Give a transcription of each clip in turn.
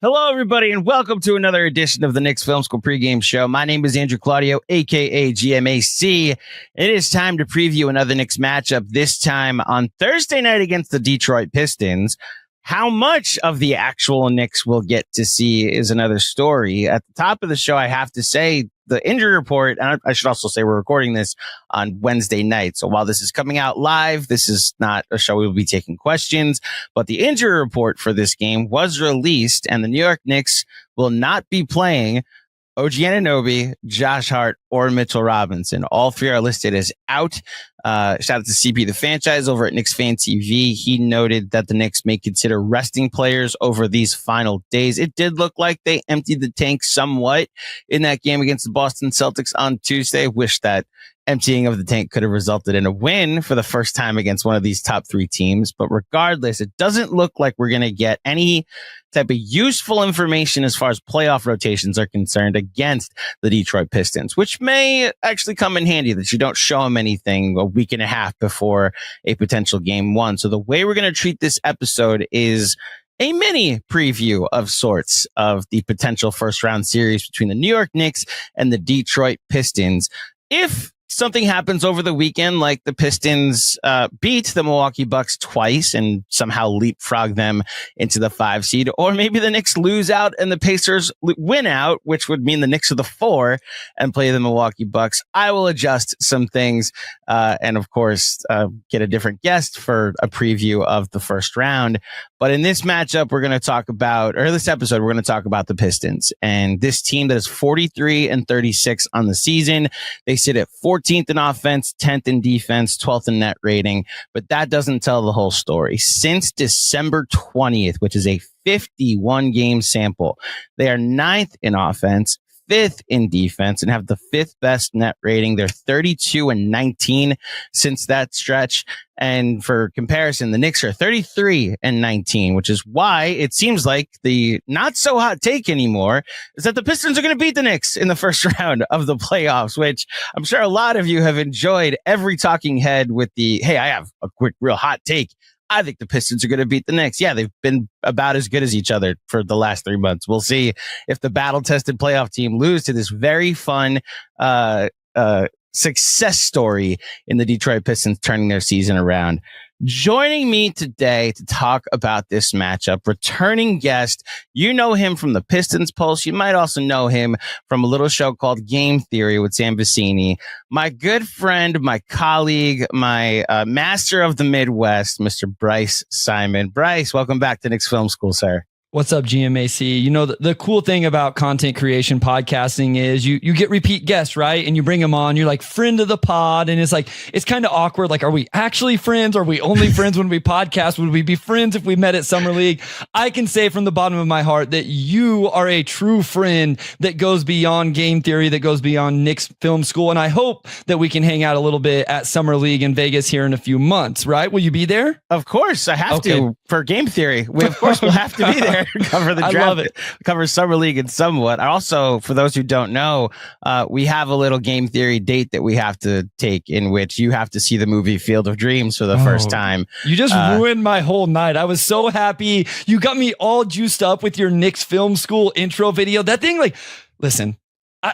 Hello, everybody, and welcome to another edition of the Knicks Film School pregame show. My name is Andrew Claudio, a.k.a. GMAC. It is time to preview another Knicks matchup, this time on Thursday night against the Detroit Pistons. How much of the actual Knicks we'll get to see is another story. At the top of the show, I have to say, the injury report, and I should also say we're recording this on Wednesday night. So while this is coming out live, this is not a show we will be taking questions, but the injury report for this game was released, and the New York Knicks will not be playing OG Anunoby, Josh Hart, or Mitchell Robinson. All three are listed as out. Shout out to CP the franchise over at Knicks Fan TV. He noted that the Knicks may consider resting players over these final days. It did look like they emptied the tank somewhat in that game against the Boston Celtics on Tuesday. Wish that emptying of the tank could have resulted in a win for the first time against one of these top three teams. But regardless, it doesn't look like we're going to get any type of useful information as far as playoff rotations are concerned against the Detroit Pistons, which may actually come in handy that you don't show them anything a week and a half before a potential game one. So the way we're going to treat this episode is a mini preview of sorts of the potential first round series between the New York Knicks and the Detroit Pistons. If something happens over the weekend, like the Pistons beat the Milwaukee Bucks twice and somehow leapfrog them into the 5 seed, or maybe the Knicks lose out and the Pacers win out, which would mean the Knicks are the 4 and play the Milwaukee Bucks. I will adjust some things and, of course, get a different guest for a preview of the first round. But in this matchup, we're going to talk about, or this episode, we're going to talk about the Pistons and this team that is 43-36 on the season. They sit at 14th in offense, 10th in defense, 12th in net rating, but that doesn't tell the whole story. Since December 20th, which is a 51 game sample, they are 9th in offense, 5th in defense, and have the 5th best net rating. They're 32-19 since that stretch. And for comparison, the Knicks are 33-19, which is why it seems like the not so hot take anymore is that the Pistons are going to beat the Knicks in the first round of the playoffs, which I'm sure a lot of you have enjoyed every talking head with the, hey, I have a quick, real hot take. I think the Pistons are going to beat the Knicks. Yeah, they've been about as good as each other for the last 3 months. We'll see if the battle-tested playoff team lose to this very fun success story in the Detroit Pistons turning their season around. Joining me today to talk about this matchup, returning guest. You know him from the Pistons Pulse. You might also know him from a little show called Game Theory with Sam Vecini. My good friend, my colleague, my master of the Midwest, Mr. Bryce Simon. Bryce, welcome back to Knicks Film School, sir. What's up, GMAC? You know, the cool thing about content creation podcasting is you get repeat guests, right? And you bring them on, you're like friend of the pod. And it's kind of awkward. Like, are we actually friends? Are we only friends when we podcast? Would we be friends if we met at Summer League? I can say from the bottom of my heart that you are a true friend that goes beyond Game Theory, that goes beyond Knicks Film School. And I hope that we can hang out a little bit at Summer League in Vegas here in a few months, right? Will you be there? Of course, I have to for Game Theory. We, of course, will have to be there. Cover the draft, I love it. Cover Summer League and somewhat. Also, for those who don't know, we have a little Game Theory date that we have to take in which you have to see the movie Field of Dreams for the first time. You just ruined my whole night. I was so happy. You got me all juiced up with your Knicks Film School intro video. That thing, like, listen,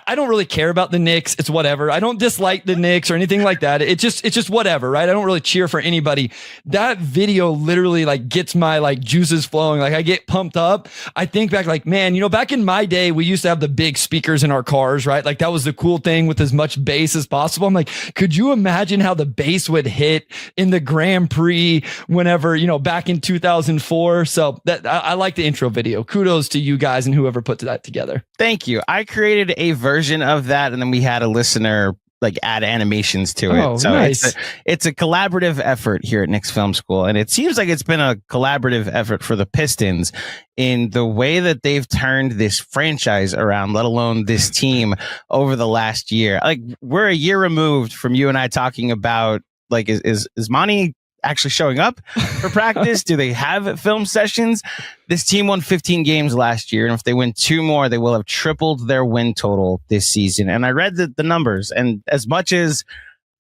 I don't really care about the Knicks. It's whatever. I don't dislike the Knicks or anything like that. It's just whatever, right? I don't really cheer for anybody. That video literally like gets my like juices flowing. Like I get pumped up. I think back like, man, you know, back in my day, we used to have the big speakers in our cars, right? Like that was the cool thing with as much bass as possible. I'm like, could you imagine how the bass would hit in the Grand Prix whenever, you know, back in 2004? So that I like the intro video. Kudos to you guys and whoever put that together. Thank you. I created a version of that, and then we had a listener like add animations to it. Oh, so nice. It's a collaborative effort here at Knicks Film School, and it seems like it's been a collaborative effort for the Pistons in the way that they've turned this franchise around, let alone this team over the last year. Like we're a year removed from you and I talking about like is Monty actually showing up for practice? Do they have film sessions? This team won 15 games last year, and if they win 2 more, they will have tripled their win total this season. And I read the numbers, and as much as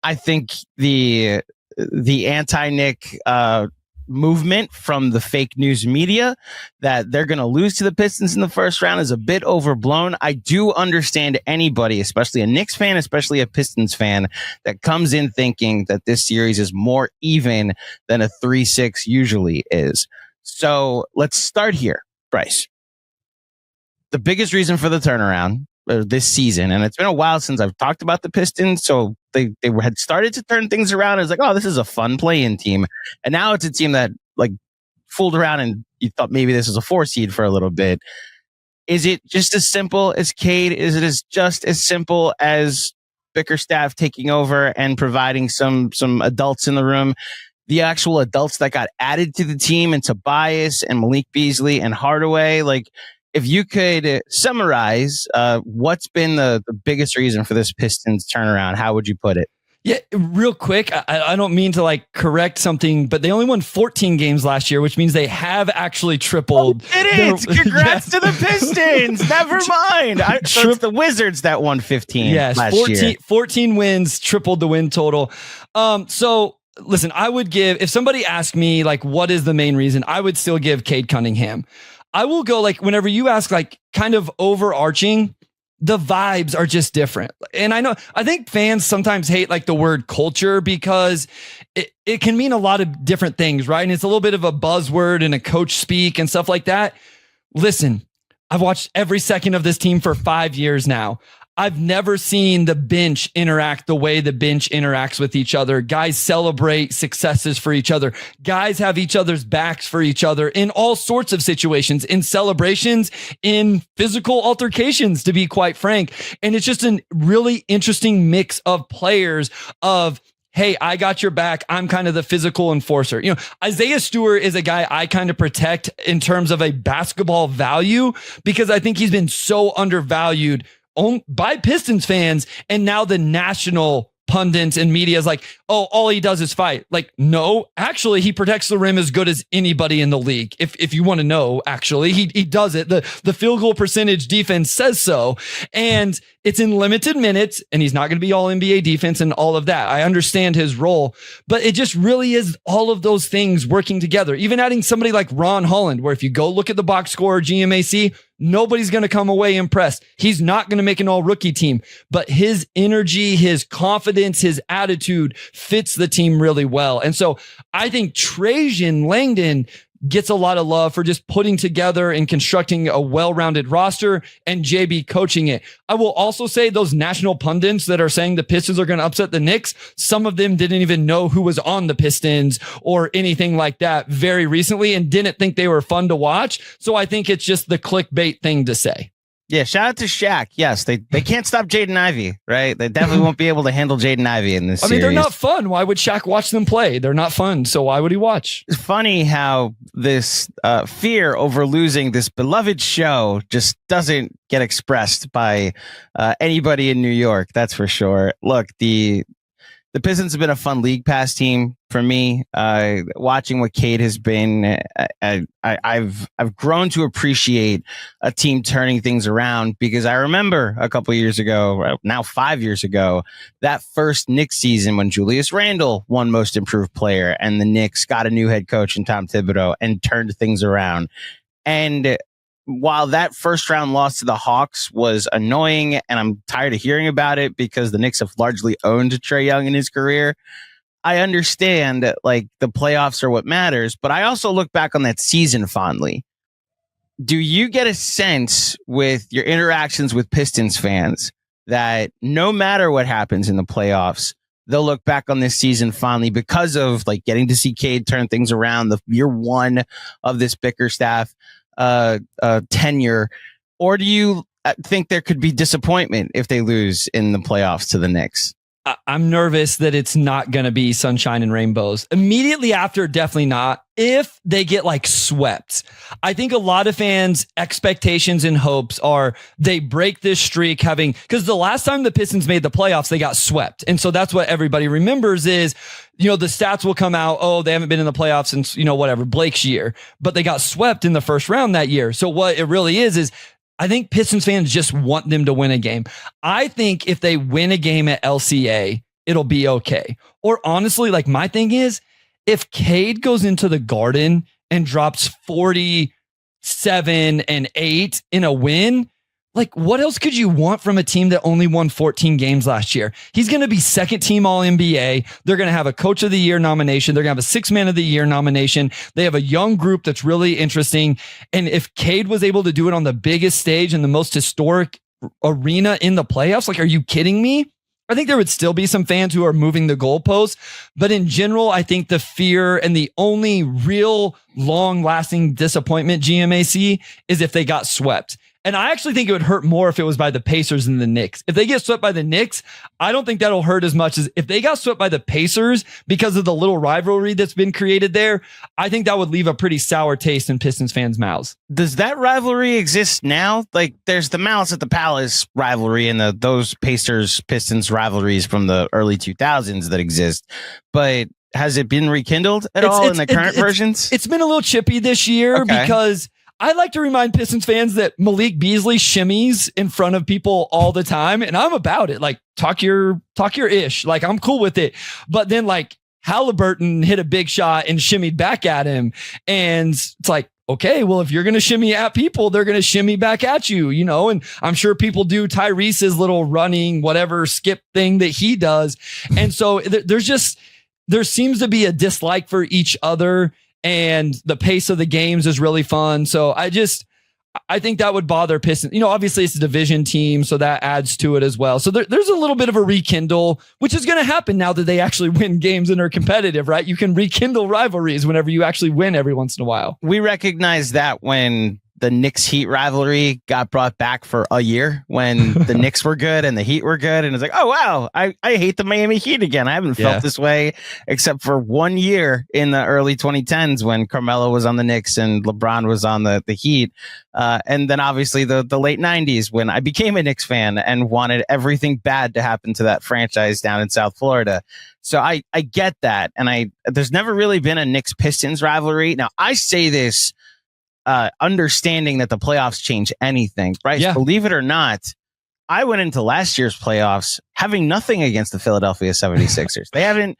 I think the anti-Nick movement from the fake news media that they're going to lose to the Pistons in the first round is a bit overblown. I do understand anybody, especially a Knicks fan, especially a Pistons fan, that comes in thinking that this series is more even than a 3-6 usually is. So let's start here, Bryce. The biggest reason for the turnaround this season, and it's been a while since I've talked about the Pistons, so they had started to turn things around. It's like, oh, this is a fun play-in team, and now it's a team that like fooled around and you thought maybe this is a 4 seed for a little bit. Is it just as simple as Cade? Is it just as simple as Bickerstaff taking over and providing some adults in the room? The actual adults that got added to the team, and Tobias and Malik Beasley and Hardaway, like, if you could summarize what's been the biggest reason for this Pistons turnaround, how would you put it? Yeah, real quick, I don't mean to like correct something, but they only won 14 games last year, which means they have actually tripled. Congrats to the Pistons. Never mind. So it's the Wizards that won 15 last year. 14 wins, tripled the win total. So listen, I would give, if somebody asked me like, what is the main reason, I would still give Cade Cunningham. I will go like, whenever you ask like kind of overarching, the vibes are just different. And I think fans sometimes hate like the word culture because it can mean a lot of different things, right? And it's a little bit of a buzzword and a coach speak and stuff like that. Listen, I've watched every second of this team for 5 years now. I've never seen the bench interact the way the bench interacts with each other. Guys celebrate successes for each other. Guys have each other's backs for each other in all sorts of situations, in celebrations, in physical altercations, to be quite frank. And it's just a really interesting mix of players of, hey, I got your back. I'm kind of the physical enforcer. You know, Isaiah Stewart is a guy I kind of protect in terms of a basketball value because I think he's been so undervalued by Pistons fans, and now the national pundits and media is like, oh, all he does is fight. Like, no, actually, he protects the rim as good as anybody in the league. If you want to know, actually, he does it. The field goal percentage defense says so, and it's in limited minutes, and he's not going to be all NBA defense and all of that. I understand his role, but it just really is all of those things working together. Even adding somebody like Ron Holland, where if you go look at the box score, GMAC, nobody's going to come away impressed. He's not going to make an all rookie team, but his energy, his confidence, his attitude fits the team really well. And so I think Trajan Langdon gets a lot of love for just putting together and constructing a well-rounded roster, and JB coaching it. I will also say those national pundits that are saying the Pistons are going to upset the Knicks, some of them didn't even know who was on the Pistons or anything like that very recently and didn't think they were fun to watch. So I think it's just the clickbait thing to say. Yeah, shout out to Shaq. Yes, they can't stop Jaden Ivey, right? They definitely won't be able to handle Jaden Ivey in this series. They're not fun. Why would Shaq watch them play? They're not fun, so why would he watch? It's funny how this fear over losing this beloved show just doesn't get expressed by anybody in New York, that's for sure. Look, the Pistons have been a fun league pass team for me. Watching what Cade has been, I've grown to appreciate a team turning things around, because I remember a couple years ago, now 5 years ago, that first Knicks season when Julius Randle won Most Improved Player and the Knicks got a new head coach in Tom Thibodeau and turned things around. And while that first round loss to the Hawks was annoying, and I'm tired of hearing about it because the Knicks have largely owned Trae Young in his career, I understand that like the playoffs are what matters, but I also look back on that season fondly. Do you get a sense with your interactions with Pistons fans that no matter what happens in the playoffs, they'll look back on this season fondly because of like getting to see Cade turn things around, the year one of this Bickerstaff tenure? Or do you think there could be disappointment if they lose in the playoffs to the Knicks? I'm nervous that it's not going to be sunshine and rainbows. Immediately after, definitely not. If they get like swept, I think a lot of fans' expectations and hopes are they break this streak because the last time the Pistons made the playoffs, they got swept. And so that's what everybody remembers is, the stats will come out. Oh, they haven't been in the playoffs since, whatever, Blake's year, but they got swept in the first round that year. So what it really is I think Pistons fans just want them to win a game. I think if they win a game at LCA, it'll be okay. Or honestly, like my thing is, if Cade goes into the Garden and drops 47 and 8 in a win, like, what else could you want from a team that only won 14 games last year? He's going to be second team All NBA. They're going to have a Coach of the Year nomination. They're going to have a Sixth Man of the Year nomination. They have a young group that's really interesting. And if Cade was able to do it on the biggest stage in the most historic arena in the playoffs, like, are you kidding me? I think there would still be some fans who are moving the goalposts, but in general, I think the fear and the only real long-lasting disappointment GMAC is if they got swept. And I actually think it would hurt more if it was by the Pacers than the Knicks. If they get swept by the Knicks, I don't think that'll hurt as much as if they got swept by the Pacers because of the little rivalry that's been created there. I think that would leave a pretty sour taste in Pistons fans' mouths. Does that rivalry exist now? Like, there's the Malice at the Palace rivalry and those Pacers-Pistons rivalries from the early 2000s that exist. But has it been rekindled at all in the current versions? It's been a little chippy this year because I like to remind Pistons fans that Malik Beasley shimmies in front of people all the time, and I'm about it. Like, talk your ish. Like, I'm cool with it. But then, like, Halliburton hit a big shot and shimmied back at him, and it's like, okay, well, if you're going to shimmy at people, they're going to shimmy back at you, you know? And I'm sure people do Tyrese's little running, whatever skip thing that he does. And so there seems to be a dislike for each other. And the pace of the games is really fun. So I think that would bother Pistons. You know, obviously it's a division team, so that adds to it as well. So there's a little bit of a rekindle, which is going to happen now that they actually win games and are competitive, right? You can rekindle rivalries whenever you actually win every once in a while. We recognize that when the Knicks Heat rivalry got brought back for a year, when the Knicks were good and the Heat were good. And it's like, oh, wow, I hate the Miami Heat again. I haven't felt this way except for 1 year in the early 2010s when Carmelo was on the Knicks and LeBron was on the Heat. And then obviously the late 90s when I became a Knicks fan and wanted everything bad to happen to that franchise down in South Florida. So I get that. And there's never really been a Knicks Pistons rivalry. Now, I say this understanding that the playoffs change anything. Bryce, believe it or not, I went into last year's playoffs having nothing against the Philadelphia 76ers. They hadn't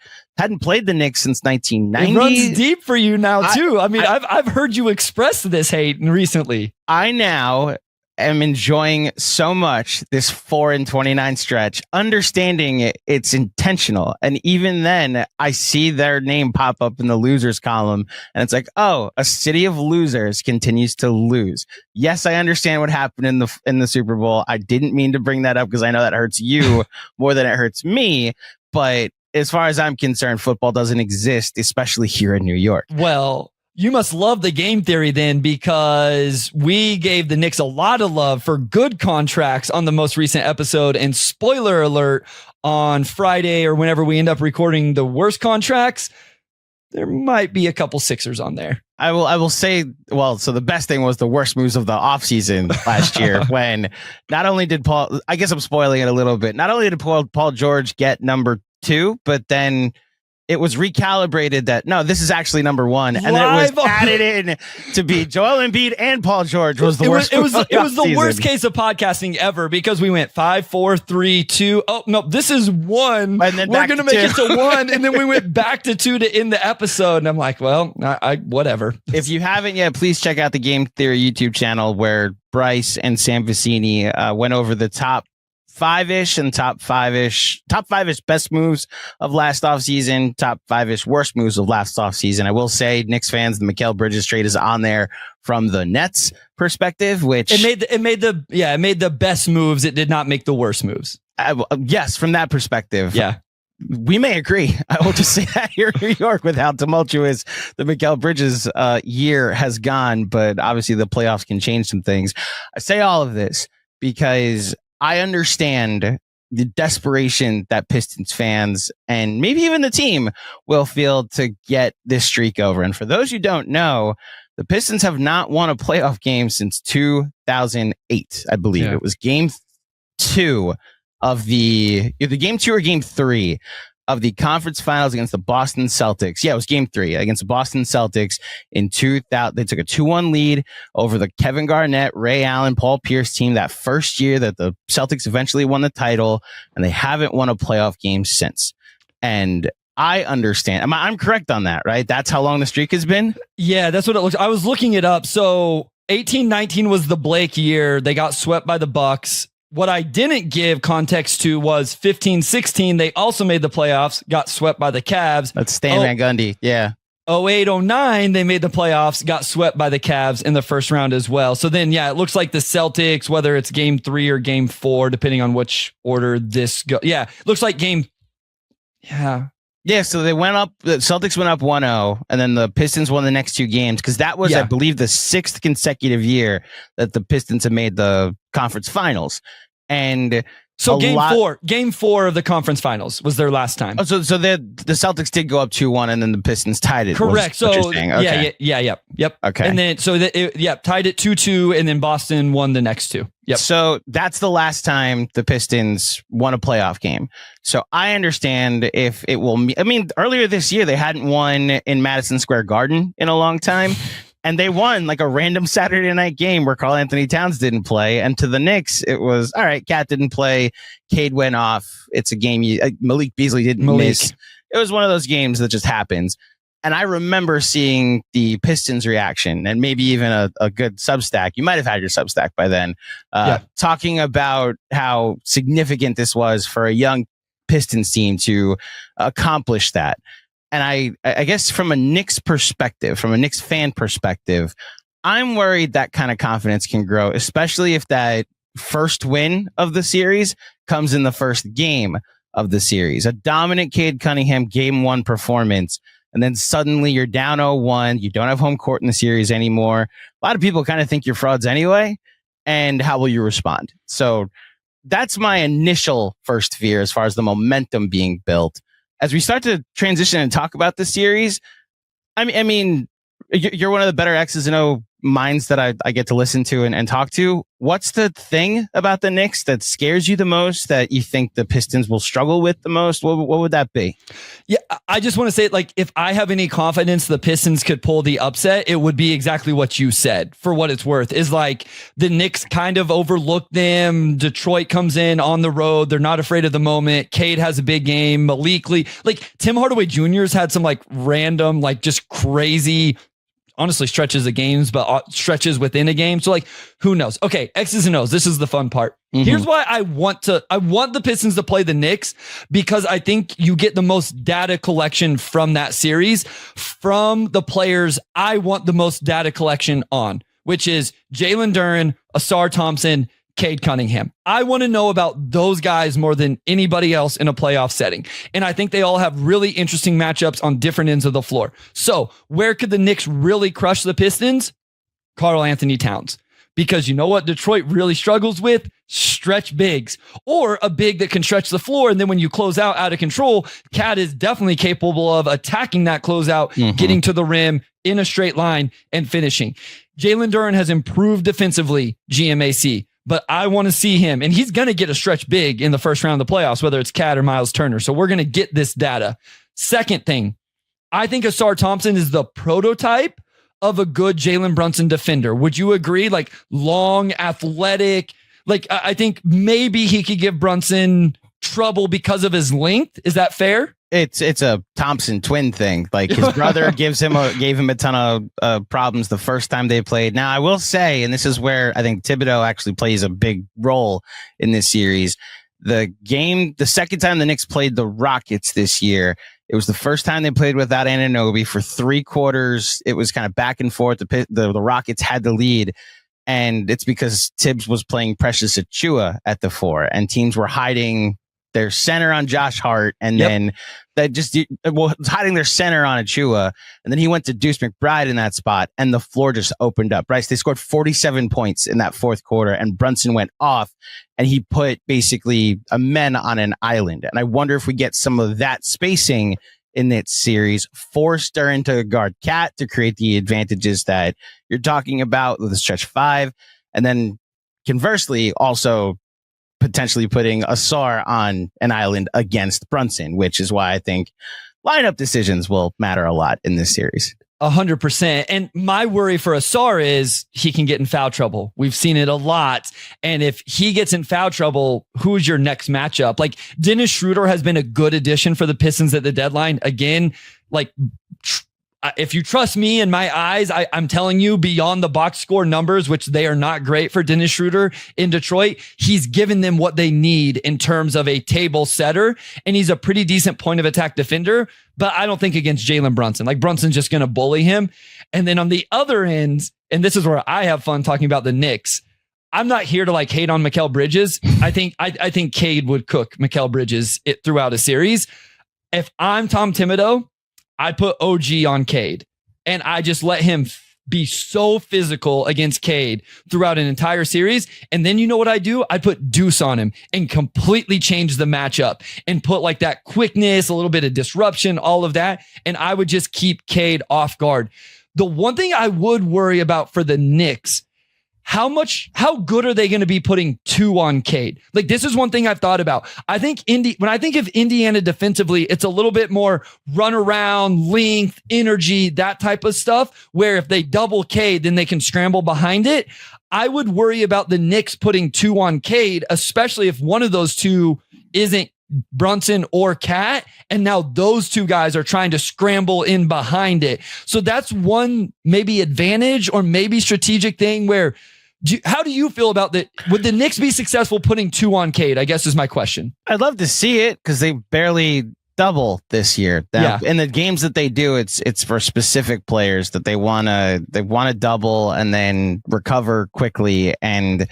played the Knicks since 1990. It runs deep for you now, too. I mean, I've heard you express this hate recently. I now am enjoying so much this 4-29 stretch, understanding it's intentional. And even then, I see their name pop up in the losers column, and it's like, oh, a city of losers continues to lose. Yes, I understand what happened in the Super Bowl. I didn't mean to bring that up because I know that hurts you more than it hurts me. But as far as I'm concerned, football doesn't exist, especially here in New York. Well, you must love the game theory then, because we gave the Knicks a lot of love for good contracts on the most recent episode. And spoiler alert, on Friday or whenever we end up recording the worst contracts, there might be a couple Sixers on there. I will say, well, so the best thing was the worst moves of the offseason last year when not only did Paul, I guess I'm spoiling it a little bit, not only did Paul George get number 2, but then it was recalibrated that, no, this is actually number 1. And then it was added in to be Joel Embiid and Paul George was the worst. It was the worst case of podcasting ever, because we went 5, 4, 3, 2. Oh, no, this is 1. And then we're going to make it to 1. And then we went back to 2 to end the episode. And I'm like, well, I whatever. If you haven't yet, please check out the Game Theory YouTube channel where Bryce and Sam Vicini went over the top 5-ish and top 5-ish best moves of last offseason, top 5-ish worst moves of last offseason. I will say, Knicks fans, the Mikal Bridges trade is on there from the Nets perspective, which it made the best moves. It did not make the worst moves. Yes, from that perspective. Yeah. We may agree. I will just say that here in New York with how tumultuous the Mikal Bridges year has gone, but obviously the playoffs can change some things. I say all of this because I understand the desperation that Pistons fans and maybe even the team will feel to get this streak over. And for those who don't know, the Pistons have not won a playoff game since 2008, I believe. Yeah. It was game 2 of either game 2 or game 3 of the conference finals against the Boston Celtics. Yeah, it was game 3 against the Boston Celtics in 2000. They took a 2-1 lead over the Kevin Garnett, Ray Allen, Paul Pierce team that first year that the Celtics eventually won the title, and they haven't won a playoff game since. And I understand. I'm correct on that, right? That's how long the streak has been? Yeah, that's what it looks. I was looking it up. So 18-19 was the Blake year. They got swept by the Bucks. What I didn't give context to was 15-16. They also made the playoffs, got swept by the Cavs. That's Stan Van Gundy. Yeah. 08-09, they made the playoffs, got swept by the Cavs in the first round as well. So then, yeah, it looks like the Celtics, whether it's game 3 or game 4, depending on which order this goes. Yeah, looks like game. Yeah. Yeah, so they went up, the Celtics went up 1-0, and then the Pistons won the next 2 games, because that was, I believe, the 6th consecutive year that the Pistons have made the conference finals. And so game 4 of the conference finals was their last time. Oh, so the Celtics did go up 2-1, and then the Pistons tied it. Correct. So okay. Yep. Okay. And then so tied it 2-2, and then Boston won the next 2. Yep. So that's the last time the Pistons won a playoff game. So I understand if it will. I mean, earlier this year they hadn't won in Madison Square Garden in a long time. And they won like a random Saturday night game where Karl-Anthony Towns didn't play. And to the Knicks, it was, all right, Cat didn't play. Cade went off. It's a game. Malik Beasley didn't miss. It was one of those games that just happens. And I remember seeing the Pistons reaction, and maybe even a good Substack. You might have had your Substack by then, talking about how significant this was for a young Pistons team to accomplish that. And I guess from a Knicks perspective, from a Knicks fan perspective, I'm worried that kind of confidence can grow, especially if that first win of the series comes in the first game of the series. A dominant Cade Cunningham game 1 performance, and then suddenly you're down 0-1. You don't have home court in the series anymore. A lot of people kind of think you're frauds anyway. And how will you respond? So that's my initial first fear as far as the momentum being built. As we start to transition and talk about the series, I mean, you're one of the better X's and O minds that I get to listen to and talk to. What's the thing about the Knicks that scares you the most, that you think the Pistons will struggle with the most? What would that be? Yeah, I just want to say, like, if I have any confidence the Pistons could pull the upset, it would be exactly what you said. For what it's worth, is like the Knicks kind of overlooked them. Detroit comes in on the road. They're not afraid of the moment. Cade has a big game. Malik Lee, like Tim Hardaway Jr.'s had some like random, like just crazy, honestly stretches of games, but stretches within a game. So like, who knows? Okay. X's and O's. This is the fun part. Mm-hmm. Here's why I want the Pistons to play the Knicks, because I think you get the most data collection from that series from the players I want the most data collection on, which is Jalen Duren, Asar Thompson, Cade Cunningham. I want to know about those guys more than anybody else in a playoff setting. And I think they all have really interesting matchups on different ends of the floor. So where could the Knicks really crush the Pistons? Karl-Anthony Towns. Because you know what Detroit really struggles with? Stretch bigs, or a big that can stretch the floor. And then when you close out of control, Cat is definitely capable of attacking that closeout, getting to the rim in a straight line and finishing. Jalen Duren has improved defensively, GMAC. But I want to see him, and he's going to get a stretch big in the first round of the playoffs, whether it's Cat or Miles Turner. So we're going to get this data. Second thing, I think Asar Thompson is the prototype of a good Jalen Brunson defender. Would you agree? Like long, athletic. Like I think maybe he could give Brunson trouble because of his length. Is that fair? It's a Thompson twin thing. Like his brother gave him a ton of problems the first time they played. Now I will say, and this is where I think Thibodeau actually plays a big role in this series. The second time the Knicks played the Rockets this year, it was the first time they played without Anunoby for 3 quarters. It was kind of back and forth. The Rockets had the lead. And it's because Tibbs was playing Precious Achiuwa at the 4, and teams were hiding their center on Josh Hart, and then that just hiding their center on Achiuwa, and then he went to Deuce McBride in that spot, and the floor just opened up. Bryce, they scored 47 points in that 4th quarter, and Brunson went off, and he put basically a men on an island. And I wonder if we get some of that spacing in this series, force Duren to guard Cat to create the advantages that you're talking about with the stretch 5, and then conversely also potentially putting Asar on an island against Brunson, which is why I think lineup decisions will matter a lot in this series. 100%. And my worry for Asar is he can get in foul trouble. We've seen it a lot. And if he gets in foul trouble, who's your next matchup? Like Dennis Schroeder has been a good addition for the Pistons at the deadline. Again, like if you trust me in my eyes, I'm telling you beyond the box score numbers, which they are not great for Dennis Schroeder in Detroit, he's given them what they need in terms of a table setter. And he's a pretty decent point of attack defender, but I don't think against Jalen Brunson. Like Brunson's just going to bully him. And then on the other end, and this is where I have fun talking about the Knicks, I'm not here to like hate on Mikal Bridges. I think Cade would cook Mikal Bridges throughout a series. If I'm Tom Thibodeau, I put OG on Cade and I just let him be so physical against Cade throughout an entire series. And then you know what I do? I put Deuce on him and completely change the matchup and put like that quickness, a little bit of disruption, all of that. And I would just keep Cade off guard. The one thing I would worry about for the Knicks, how good are they going to be putting 2 on Cade? Like, this is one thing I've thought about. I think when I think of Indiana defensively, it's a little bit more run around, length, energy, that type of stuff, where if they double Cade, then they can scramble behind it. I would worry about the Knicks putting 2 on Cade, especially if one of those two isn't Brunson or Cat, and now those two guys are trying to scramble in behind it. So that's one maybe advantage or maybe strategic thing where how do you feel about that? Would the Knicks be successful putting 2 on Cade? I guess is my question. I'd love to see it because they barely double this year. In the games that they do, it's for specific players that they want to double and then recover quickly. And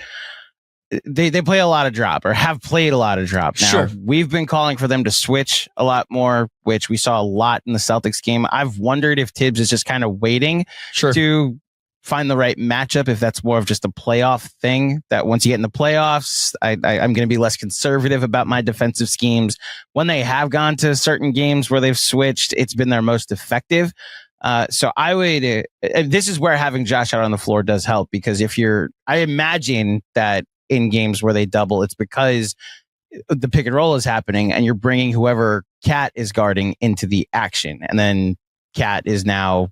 they play a lot of drop or have played a lot of drop. Now, sure. We've been calling for them to switch a lot more, which we saw a lot in the Celtics game. I've wondered if Tibbs is just kind of waiting to find the right matchup, if that's more of just a playoff thing, that once you get in the playoffs, I'm going to be less conservative about my defensive schemes. When they have gone to certain games where they've switched, it's been their most effective. So I would, this is where having Josh out on the floor does help, because I imagine that in games where they double, it's because the pick and roll is happening and you're bringing whoever Cat is guarding into the action. And then Cat is now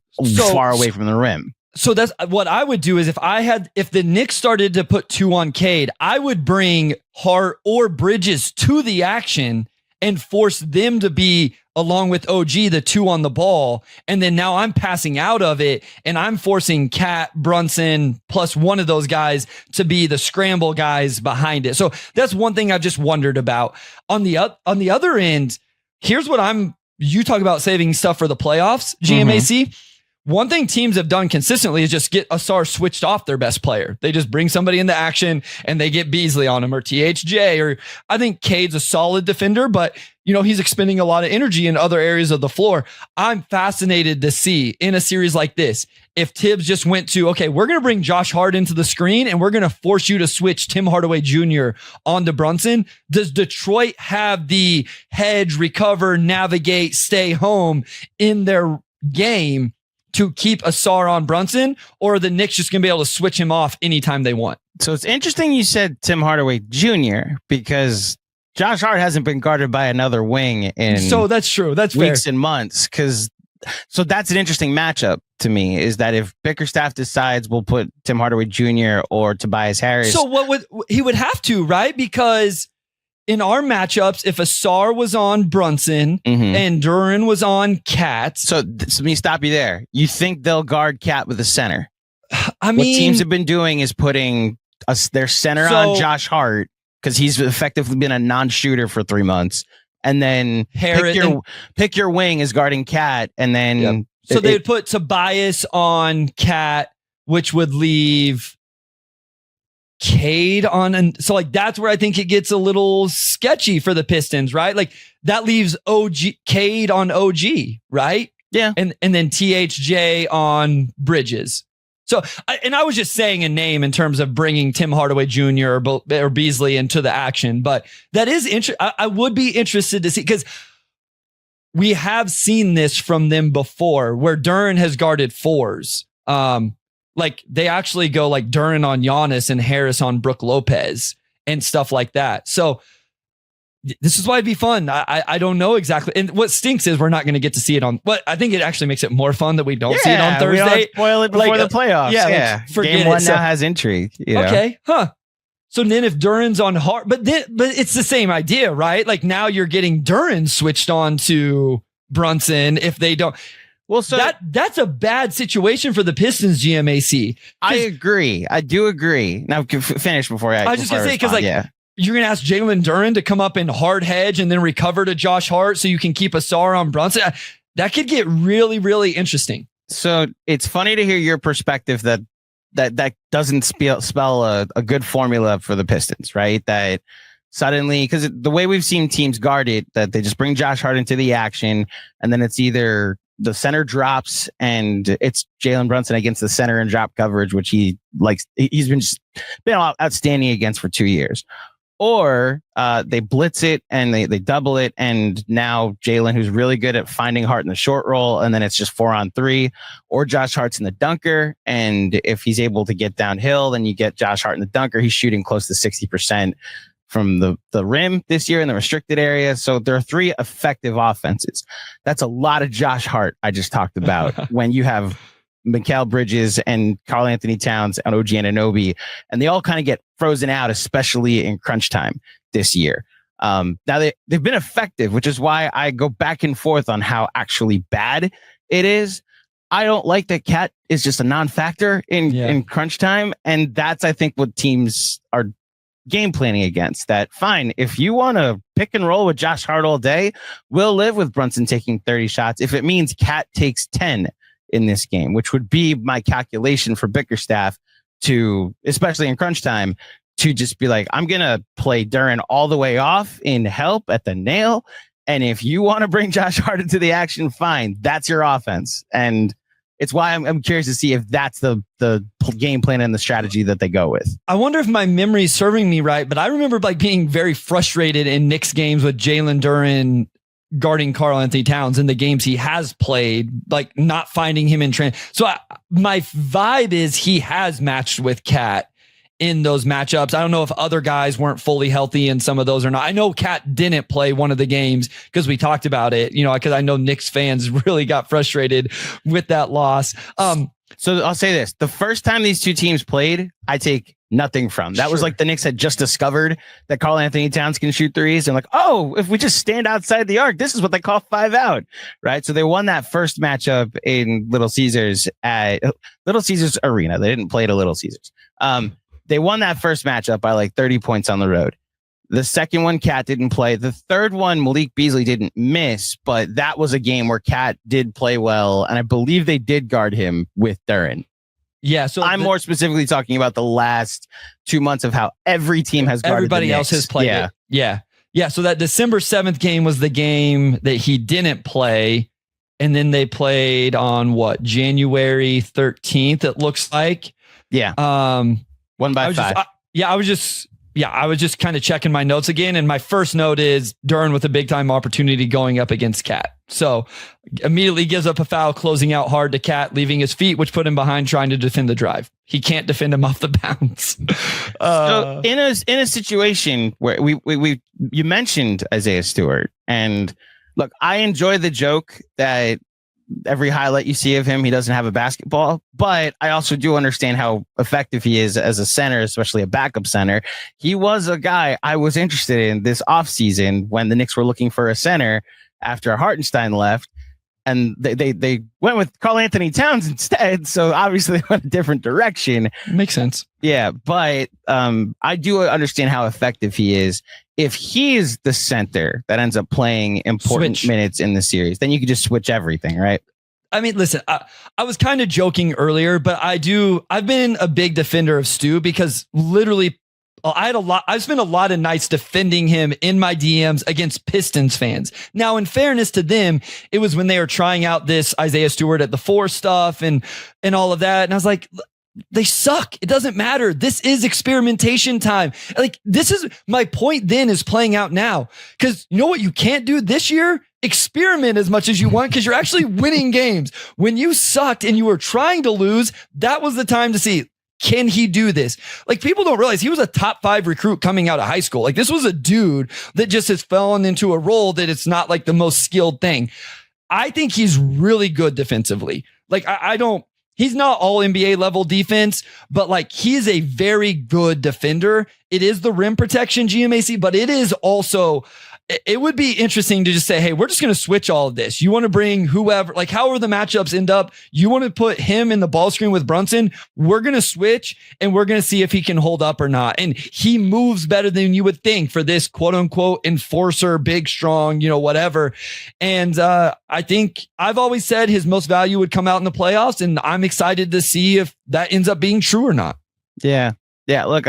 far away from the rim. So that's what I would do is if the Knicks started to put 2 on Cade, I would bring Hart or Bridges to the action and force them to be, along with OG, the 2 on the ball. And then now I'm passing out of it and I'm forcing Cat, Brunson, plus one of those guys to be the scramble guys behind it. So that's one thing I've just wondered about. On the other end, here's what you talk about saving stuff for the playoffs, GMAC. Mm-hmm. One thing teams have done consistently is just get Asar switched off their best player. They just bring somebody into action and they get Beasley on him or THJ, or I think Cade's a solid defender, but he's expending a lot of energy in other areas of the floor. I'm fascinated to see in a series like this, if Tibbs just went to, okay, we're going to bring Josh Hart into the screen and we're going to force you to switch Tim Hardaway Jr. onto Brunson. Does Detroit have the hedge, recover, navigate, stay home in their game to keep Asar on Brunson, or are the Knicks just going to be able to switch him off anytime they want? So it's interesting you said Tim Hardaway Jr. because Josh Hart hasn't been guarded by another wing in that's true. That's weeks fair. And months. So that's an interesting matchup to me, is that if Bickerstaff decides we'll put Tim Hardaway Jr. or Tobias Harris. So he would have to, right? Because in our matchups, if Asar was on Brunson and Duran was on Cat. So let me stop you there. You think they'll guard Cat with a center? I mean, what teams have been doing is putting their center on Josh Hart, because he's effectively been a non-shooter for 3 months. And then pick your wing as guarding Cat. And then so they would put Tobias on Cat, which would leave Cade on. And so like, that's where I think it gets a little sketchy for the Pistons, right? Like that leaves Cade on OG, right? Yeah. And then THJ on Bridges. So, I was just saying a name in terms of bringing Tim Hardaway Jr. or Beasley into the action, but that is interesting. I would be interested to see, because we have seen this from them before where Duran has guarded 4s. Like they actually go like Duran on Giannis and Harris on Brook Lopez and stuff like that. So this is why it'd be fun. I don't know exactly. And what stinks is we're not going to get to see it on, but I think it actually makes it more fun that we don't see it on Thursday. We don't spoil it before the playoffs. Yeah. Forget Game 1 it. now has intrigue. Okay. Huh. So then if Duren's on hard, but it's the same idea, right? Like now you're getting Duren switched on to Brunson if they don't. Well, so that's a bad situation for the Pistons, GMAC. I agree. I do agree. Now finish before I was just going to say, because you're going to ask Jalen Duren to come up and hard hedge and then recover to Josh Hart so you can keep Asar on Brunson. That could get really, really interesting. So it's funny to hear your perspective that doesn't spell a good formula for the Pistons, right? That suddenly, because the way we've seen teams guard it, that they just bring Josh Hart into the action, and then it's either the center drops and it's Jalen Brunson against the center and drop coverage, which he likes. He's been outstanding against for 2 years. Or they blitz it and they double it, and now Jalen, who's really good at finding Hart in the short roll, and then it's just 4-on-3, or Josh Hart's in the dunker, and if he's able to get downhill, then you get Josh Hart in the dunker. He's shooting close to 60% from the rim this year in the restricted area. So there are 3 effective offenses. That's a lot of Josh Hart I just talked about when you have Mikal Bridges and Karl-Anthony Towns and OG Anunoby, and they all kind of get frozen out, especially in crunch time this year. Now they've been effective, which is why I go back and forth on how actually bad it is. I don't like that Cat is just a non-factor in crunch time, and that's, I think, what teams are game planning against. That fine, if you want to pick and roll with Josh Hart all day, we'll live with Brunson taking 30 shots if it means Cat takes 10 in this game, which would be my calculation for Bickerstaff to, especially in crunch time, to just be like, I'm going to play Duren all the way off in help at the nail. And if you want to bring Josh Hart into the action, fine, that's your offense. And it's why I'm curious to see if that's the game plan and the strategy that they go with. I wonder if my memory is serving me right, but I remember being very frustrated in Knicks games with Jalen Duren guarding Karl-Anthony Towns in the games he has played, not finding him in trend. So my vibe is he has matched with Cat in those matchups. I don't know if other guys weren't fully healthy in some of those or not. I know Cat didn't play one of the games because we talked about it, because I know Knicks fans really got frustrated with that loss. So I'll say this. The first time these two teams played, I take nothing from. That was like the Knicks had just discovered that Karl-Anthony Towns can shoot threes. And if we just stand outside the arc, this is what they call 5 out, right? So they won that first matchup in Little Caesars at Little Caesars Arena. They didn't play at a Little Caesars. They won that first matchup by 30 points on the road. The second one, Cat didn't play. The third one, Malik Beasley didn't miss, but that was a game where Cat did play well, and I believe they did guard him with Duren. Yeah, so I'm more specifically talking about the last 2 months of how every team has guarded everybody else has played it. Yeah. So that December 7th game was the game that he didn't play, and then they played on January 13th. It looks like. Yeah. 1 by 5. I was just kind of checking my notes again, and my first note is Duren with a big time opportunity going up against Cat. So immediately gives up a foul, closing out hard to Cat, leaving his feet, which put him behind trying to defend the drive. He can't defend him off the bounce. So in a situation where you mentioned Isaiah Stewart, and look, I enjoy the joke that every highlight you see of him, he doesn't have a basketball, but I also do understand how effective he is as a center, especially a backup center. He was a guy I was interested in this offseason when the Knicks were looking for a center after Hartenstein left, and they went with Karl-Anthony Towns instead. So obviously they went a different direction. Makes sense. Yeah, but I do understand how effective he is. If he is the center that ends up playing important minutes in the series, then you can just switch everything, right? I mean, listen, I was kind of joking earlier, but I've been a big defender of Stu because literally I've spent a lot of nights defending him in my DMs against Pistons fans. Now, in fairness to them, it was when they were trying out this Isaiah Stewart at the 4 stuff and all of that. And I was like, they suck. It doesn't matter. This is experimentation time. This is my point then is playing out now. Because you know what you can't do this year? Experiment as much as you want because you're actually winning games. When you sucked and you were trying to lose, that was the time to see, Can he do this? Like, people don't realize he was a top 5 recruit coming out of high school. Like, this was a dude that just has fallen into a role that it's not like the most skilled thing. I think he's really good defensively. Like, he's not all NBA level defense, but like, he's a very good defender. It is the rim protection, GMAC, but it is also, it would be interesting to just say, hey, we're just going to switch all of this. You want to bring whoever, like, however the matchups end up, you want to put him in the ball screen with Brunson. We're going to switch and we're going to see if he can hold up or not. And he moves better than you would think for this quote unquote enforcer, big, strong, whatever. And I think I've always said his most value would come out in the playoffs, and I'm excited to see if that ends up being true or not. Yeah. Yeah. Look,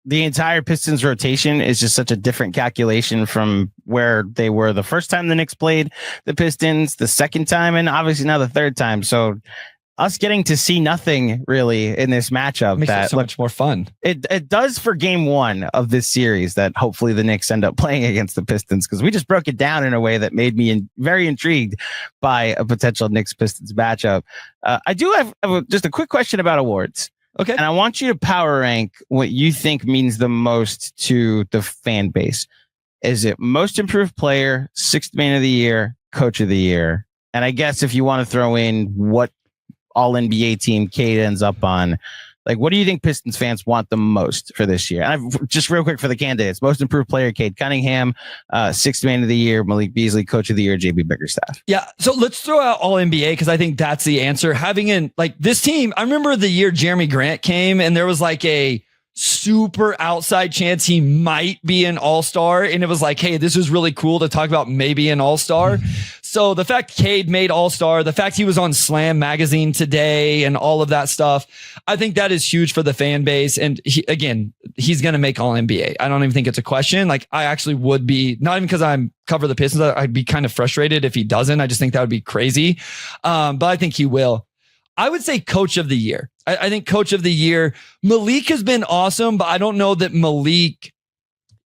the entire Pistons rotation is just such a different calculation from where they were the first time the Knicks played the Pistons, the second time, and obviously now the third time. So us getting to see nothing really in this matchup makes it so much more fun. It does for game 1 of this series that hopefully the Knicks end up playing against the Pistons, because we just broke it down in a way that made me very intrigued by a potential Knicks Pistons matchup. I do have just a quick question about awards. Okay. And I want you to power rank what you think means the most to the fan base. Is it most improved player, 6th man of the year, coach of the year? And I guess if you want to throw in what all NBA team Cade ends up on, like, what do you think Pistons fans want the most for this year? And just real quick for the candidates: most improved player, Cade Cunningham; 6th man of the year, Malik Beasley; coach of the year, JB Bickerstaff. Yeah. So let's throw out all NBA, because I think that's the answer. Having this team, I remember the year Jeremy Grant came and there was like a super outside chance he might be an all-star. And it was like, hey, this is really cool to talk about maybe an all-star. So the fact Cade made all-star, the fact he was on Slam magazine today and all of that stuff, I think that is huge for the fan base. And he's going to make all NBA. I don't even think it's a question. Like, I actually would be, not even because I'm cover the Pistons, I'd be kind of frustrated if he doesn't. I just think that would be crazy. But I think he will. I would say coach of the year. I think coach of the year, Malik has been awesome, but I don't know that Malik,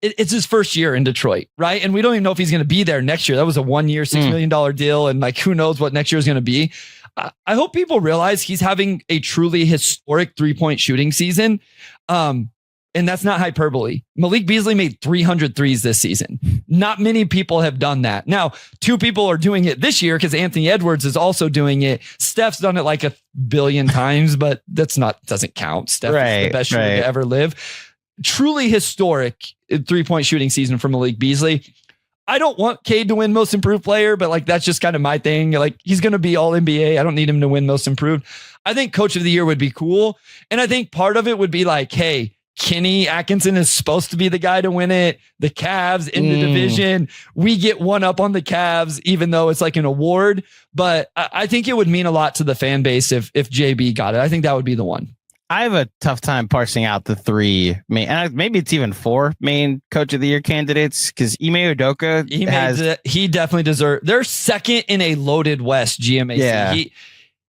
it's his first year in Detroit, right? And we don't even know if he's going to be there next year. That was a 1-year, $6 million deal. And like, who knows what next year is going to be. I hope people realize he's having a truly historic 3-point shooting season. And that's not hyperbole. Malik Beasley made 300 threes this season. Not many people have done that. Now, 2 people are doing it this year because Anthony Edwards is also doing it. Steph's done it like 1 billion times, but doesn't count. Steph is the best shooter to ever live. Truly historic 3-point shooting season for Malik Beasley. I don't want Cade to win most improved player, but like, that's just kind of my thing. Like, he's going to be all NBA. I don't need him to win most improved. I think coach of the year would be cool. And I think part of it would be like, hey, Kenny Atkinson is supposed to be the guy to win it. The Cavs in the division. We get one up on the Cavs, even though it's like an award. But I think it would mean a lot to the fan base if JB got it. I think that would be the one. I have a tough time parsing out the 3 main, and maybe it's even 4 main coach of the year candidates, because Ime Udoka he definitely deserves. They're second in a loaded West, GMAC. Yeah.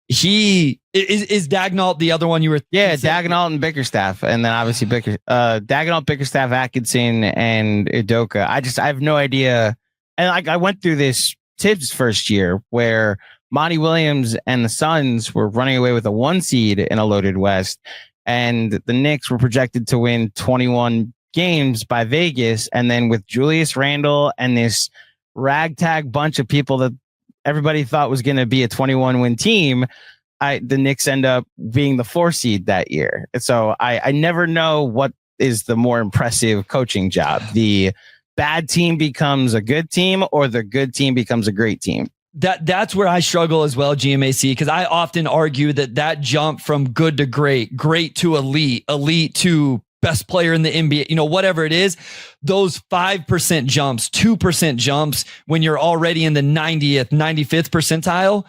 He is Dagnall the other one you were? Yeah, Dagnall and Bickerstaff, and then obviously Dagnall, Bickerstaff, Atkinson, and Udoka. I have no idea. And like, I went through this Tibbs first year where Monty Williams and the Suns were running away with a 1 seed in a loaded West, and the Knicks were projected to win 21 games by Vegas, and then with Julius Randle and this ragtag bunch of people that everybody thought was going to be a 21-win team, the Knicks end up being the 4 seed that year. So I never know what is the more impressive coaching job. The bad team becomes a good team, or the good team becomes a great team. That's where I struggle as well, GMAC, because I often argue that jump from good to great to elite to best player in the NBA, whatever it is, those 5% jumps, 2% jumps when you're already in the 90th, 95th percentile,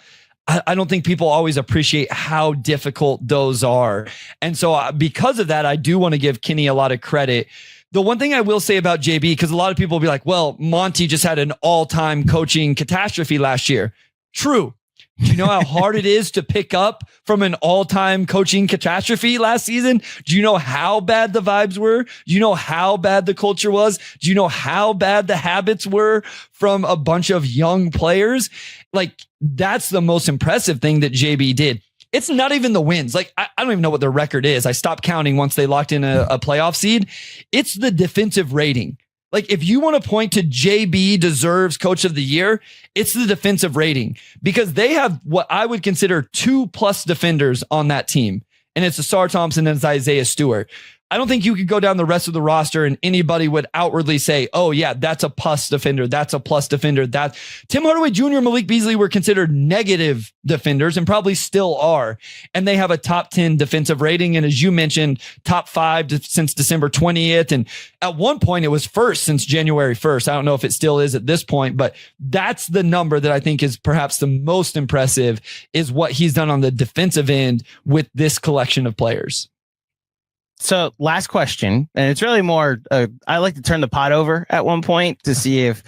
I don't think people always appreciate how difficult those are. And so because of that, I do want to give Kenny a lot of credit. The one thing I will say about JB, because a lot of people will be like, well, Monty just had an all-time coaching catastrophe last year. True. Do you know how hard it is to pick up from an all-time coaching catastrophe last season? Do you know how bad the vibes were? Do you know how bad the culture was? Do you know how bad the habits were from a bunch of young players? Like, that's the most impressive thing that JB did. it's not even the wins. Like, I don't even know what their record is. I stopped counting once they locked in a playoff seed. It's the defensive rating. Like, if you want to point to JB deserves coach of the year, it's the defensive rating, because they have what I would consider 2+ defenders on that team. And it's Asar Thompson and it's Isaiah Stewart. I don't think you could go down the rest of the roster and anybody would outwardly say, oh yeah, that's a plus defender. That's a plus defender. That Tim Hardaway Jr. and Malik Beasley were considered negative defenders and probably still are. And they have a top 10 defensive rating. And as you mentioned, top 5 since December 20th. And at one point it was first since January 1st. I don't know if it still is at this point, but that's the number that I think is perhaps the most impressive, is what he's done on the defensive end with this collection of players. So last question, and it's really more, I like to turn the pot over at one point to see if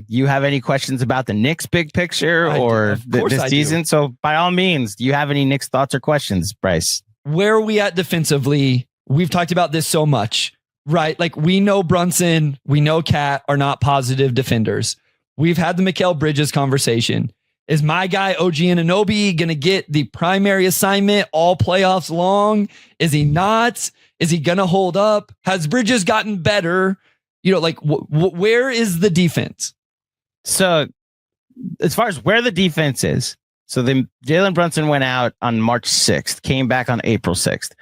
you have any questions about the Knicks big picture or this season. So by all means, do you have any Knicks thoughts or questions, Bryce? Where are we at defensively? We've talked about this so much, right? Like, we know Brunson, we know Cat are not positive defenders. We've had the Mikal Bridges conversation. Is my guy OG Anunoby going to get the primary assignment all playoffs long? Is he not? Is he going to hold up? Has Bridges gotten better? You know, like, where is the defense? So as far as where the defense is, so then Jalen Brunson went out on March 6th, came back on April 6th.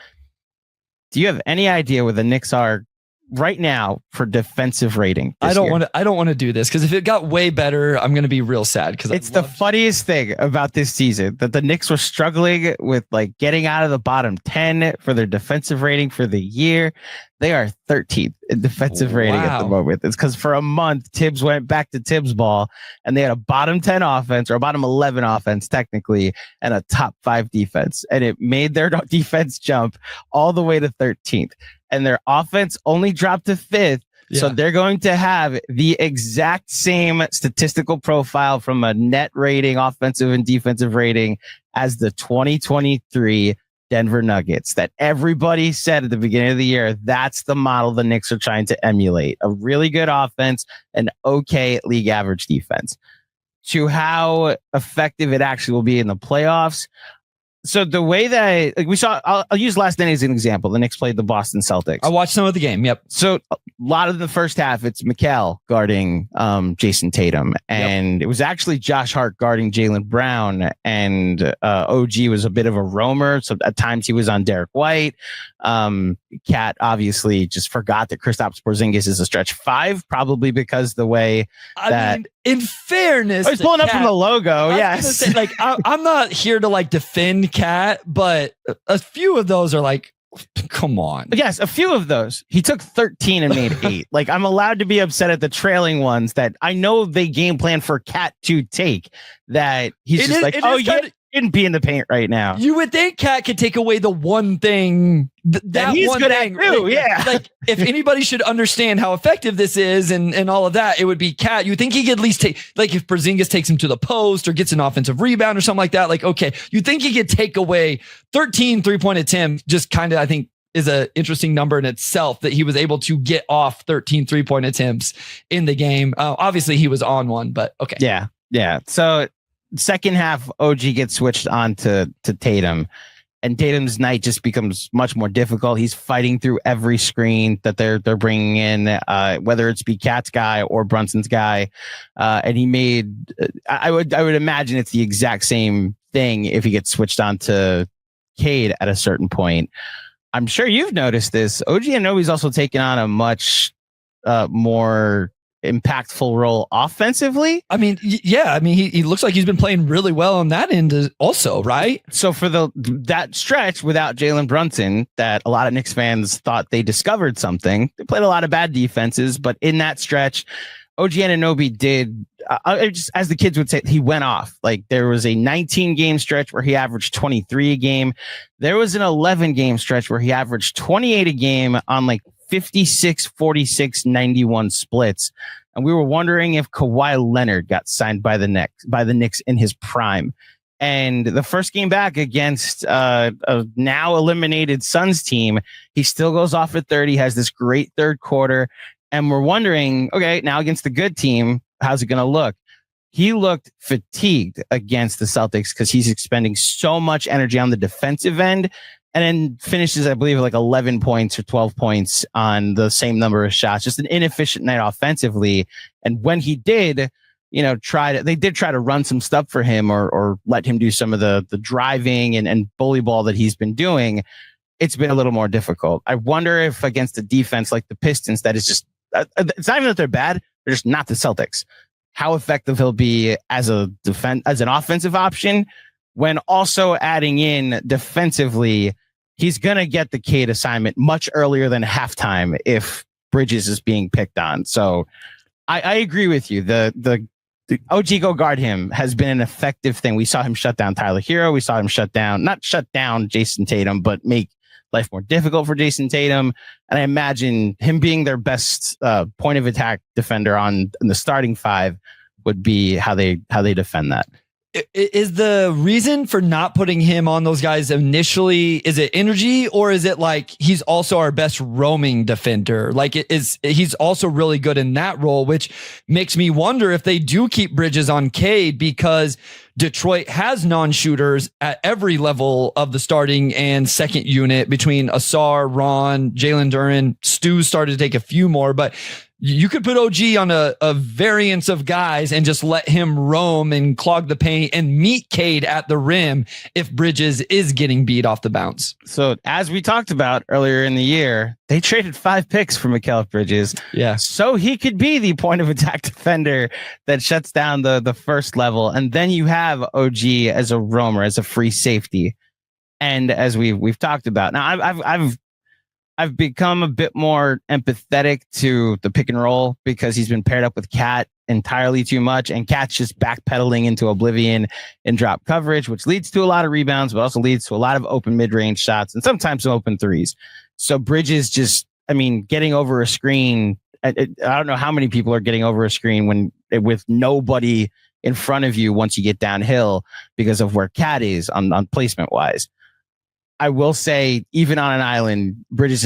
Do you have any idea where the Knicks are right now for defensive rating? I don't want to do this, because if it got way better, I'm going to be real sad, because it's the funniest thing about this season that the Knicks were struggling with, like, getting out of the bottom 10 for their defensive rating for the year. They are 13th in defensive rating at the moment. It's because for a month, Tibbs went back to Tibbs ball, and they had a bottom 10 offense, or a bottom 11 offense technically, and a top 5 defense. And it made their defense jump all the way to 13th. And their offense only dropped to 5th. Yeah. So they're going to have the exact same statistical profile from a net rating, offensive and defensive rating, as the 2023 Denver Nuggets that everybody said at the beginning of the year. That's the model the Knicks are trying to emulate: a really good offense and okay league average defense. To how effective it actually will be in the playoffs. So the way that we saw, I'll use last night as an example. The Knicks played the Boston Celtics. I watched some of the game. Yep. So a lot of the first half, it's Mikal guarding Jason Tatum, and it was actually Josh Hart guarding Jaylen Brown, and OG was a bit of a roamer. So at times he was on Derek White. Cat obviously just forgot that Kristaps Porzingis is a stretch 5, probably because the way that. In fairness, he's pulling up from the logo. Yes. Say, like, I'm not here to like defend Cat, but a few of those are like, come on. Yes, a few of those. He took 13 and made 8. Like, I'm allowed to be upset at the trailing ones that I know they game plan for Cat to take. That he's you shouldn't be in the paint right now. You would think Cat could take away the one thing that he's one good thing, at too. Yeah. Like, if anybody should understand how effective this is and all of that, it would be Cat. You think he could at least take, like, if Porzingis takes him to the post or gets an offensive rebound or something like that, like, okay, you think he could take away 13 3-point attempts, just kind of, I think, is an interesting number in itself, that he was able to get off 13 3-point attempts in the game. Obviously he was on one, but okay. Yeah. So second half, OG gets switched on to Tatum, and Tatum's night just becomes much more difficult. He's fighting through every screen that they're bringing in, whether it's be Cat's guy or Brunson's guy. And he made, I would imagine it's the exact same thing if he gets switched on to Cade at a certain point. I'm sure you've noticed this. OG Anunoby's also taken on a much more impactful role offensively. I mean, yeah. I mean, he looks like he's been playing really well on that end also, right? So for that stretch without Jalen Brunson, that a lot of Knicks fans thought they discovered something. They played a lot of bad defenses, but in that stretch, OG Anunoby did, just as the kids would say, he went off. Like, there was a 19-game stretch where he averaged 23 a game. There was an 11-game stretch where he averaged 28 a game on like 56, 46, 91 splits. And we were wondering if Kawhi Leonard got signed by the Knicks in his prime. And the first game back against a now eliminated Suns team, he still goes off at 30, has this great third quarter. And we're wondering, okay, now against the good team, how's it going to look? he looked fatigued against the Celtics because he's expending so much energy on the defensive end, and then finishes, I believe, like 11 points or 12 points on the same number of shots. Just an inefficient night offensively. And when he did, they did try to run some stuff for him or let him do some of the driving and bully ball that he's been doing. It's been a little more difficult. I wonder if against a defense like the Pistons, that is just, it's not even that they're bad, they're just not the Celtics, how effective he'll be as an offensive option, when also adding in defensively. He's going to get the Cade assignment much earlier than halftime if Bridges is being picked on. So I agree with you. The OG go guard him has been an effective thing. We saw him shut down Tyler Hero. We saw him not shut down Jason Tatum, but make life more difficult for Jason Tatum. And I imagine him being their best point of attack defender in the starting five would be how they defend that. Is the reason for not putting him on those guys initially, is it energy, or is it like he's also our best roaming defender? Like he's also really good in that role, which makes me wonder if they do keep Bridges on Cade, because Detroit has non-shooters at every level of the starting and second unit between Asar, Ron, Jalen Duren. Stu started to take a few more, but you could put OG on a variance of guys and just let him roam and clog the paint and meet Cade at the rim if Bridges is getting beat off the bounce. So as we talked about earlier in the year, they traded 5 picks for Mikal Bridges. Yeah. So he could be the point of attack defender that shuts down the first level. And then you have OG as a roamer, as a free safety. And as we've talked about, now I've become a bit more empathetic to the pick and roll because he's been paired up with Cat entirely too much, and Cat's just backpedaling into oblivion in drop coverage, which leads to a lot of rebounds, but also leads to a lot of open mid-range shots and sometimes some open threes. So Bridges getting over a screen. I don't know how many people are getting over a screen with nobody in front of you once you get downhill because of where Cat is on placement wise. I will say, even on an island, Bridges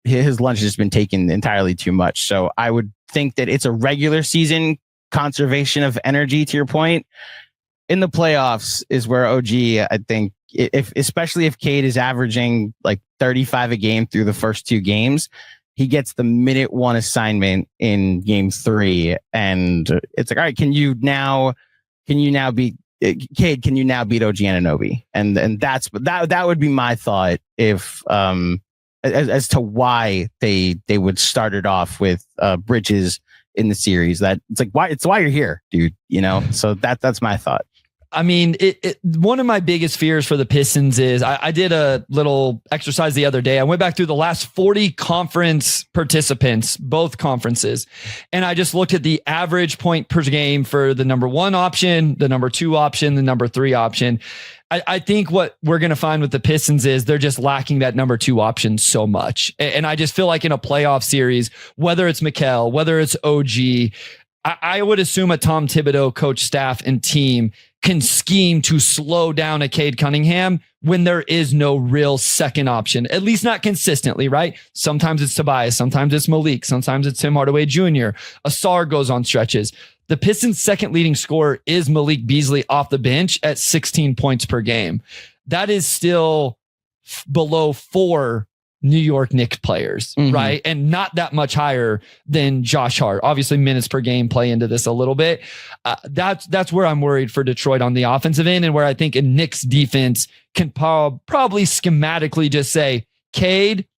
his lunch has been taken entirely too much. So I would think that it's a regular season conservation of energy, to your point. In the playoffs is where OG, I think, especially if Cade is averaging like 35 a game through the first 2 games, he gets the minute 1 assignment in game 3. And it's like, all right, can you now be Cade, can you now beat OG Anunoby? And that would be my thought if as to why they would start it off with Bridges in the series. That it's why you're here, dude. So that's my thought. I mean, one of my biggest fears for the Pistons is I did a little exercise the other day. I went back through the last 40 conference participants, both conferences, and I just looked at the average point per game for the number 1 option, the number 2 option, the number 3 option. I think what we're going to find with the Pistons is they're just lacking that number 2 option so much. And I just feel like in a playoff series, whether it's Mikal, whether it's OG, I would assume a Tom Thibodeau coach staff and team can scheme to slow down a Cade Cunningham when there is no real second option, at least not consistently, right? Sometimes it's Tobias, sometimes it's Malik, sometimes it's Tim Hardaway Jr. Asar goes on stretches. The Pistons' second leading scorer is Malik Beasley off the bench at 16 points per game. That is still below 4 New York Knicks players, right? And not that much higher than Josh Hart. Obviously, minutes per game play into this a little bit. That's where I'm worried for Detroit on the offensive end, and where I think a Knicks defense can probably schematically just say, Cade,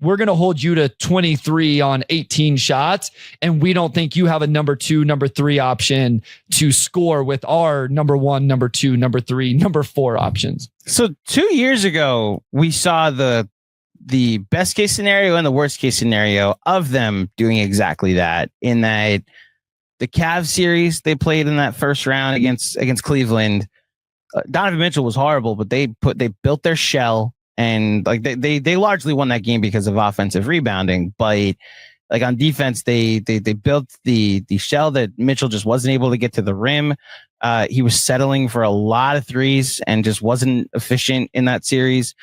we're going to hold you to 23 on 18 shots, and we don't think you have a number 2, number 3 option to score with our number 1, number 2, number 3, number 4 options. So 2 years ago, we saw the best case scenario and the worst case scenario of them doing exactly that. In that the Cavs series they played in that first round against Cleveland, Donovan Mitchell was horrible, but they built their shell, and like they largely won that game because of offensive rebounding. But like on defense, they built the shell that Mitchell just wasn't able to get to the rim. He was settling for a lot of threes and just wasn't efficient in that series.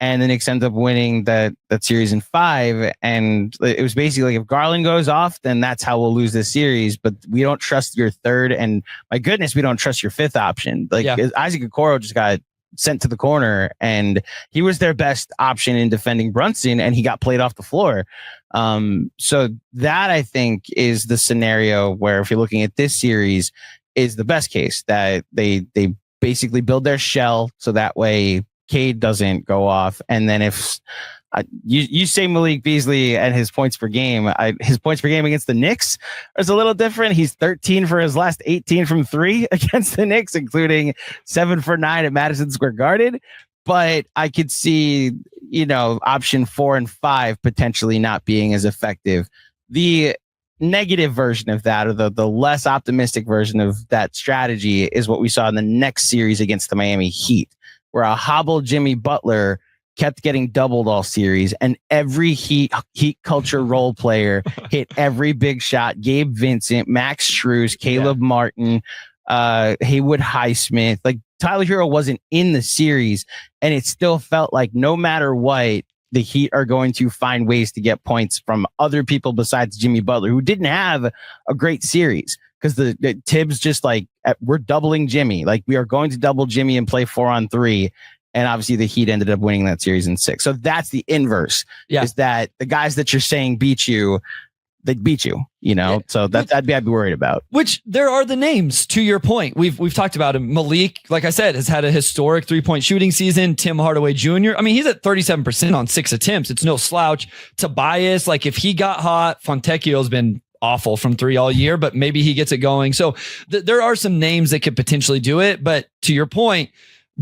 and the Knicks end up winning that series in 5. And it was basically like, if Garland goes off, then that's how we'll lose this series. But we don't trust your third, and my goodness, we don't trust your fifth option. Like Isaac Okoro just got sent to the corner, and he was their best option in defending Brunson, and he got played off the floor. So that, I think, is the scenario where, if you're looking at this series, is the best case, that they basically build their shell so that way Cade doesn't go off. And then if you say Malik Beasley and his points per game, his points per game against the Knicks is a little different. He's 13 for his last 18 from 3 against the Knicks, including 7 for 9 at Madison Square Garden. But I could see, option 4 and 5 potentially not being as effective. The negative version of that, or the less optimistic version of that strategy, is what we saw in the next series against the Miami Heat, where a hobbled Jimmy Butler kept getting doubled all series, and every Heat culture role player hit every big shot. Gabe Vincent, Max Strus, Caleb Martin, Haywood Highsmith. Like, Tyler Hero wasn't in the series, and it still felt like no matter what, the Heat are going to find ways to get points from other people besides Jimmy Butler, who didn't have a great series, because the Tibbs just like, we're doubling Jimmy. Like, we are going to double Jimmy and play 4-on-3. And obviously the Heat ended up winning that series in 6. So that's the inverse, is that the guys that you're saying beat you, they beat you, so I'd be worried about. Which there are the names, to your point. We've talked about him. Malik, like I said, has had a historic 3-point shooting season. Tim Hardaway Jr., I mean, he's at 37% on 6 attempts. It's no slouch. Tobias, like, if he got hot, Fontecchio's been awful from 3 all year, but maybe he gets it going. So there are some names that could potentially do it. But to your point,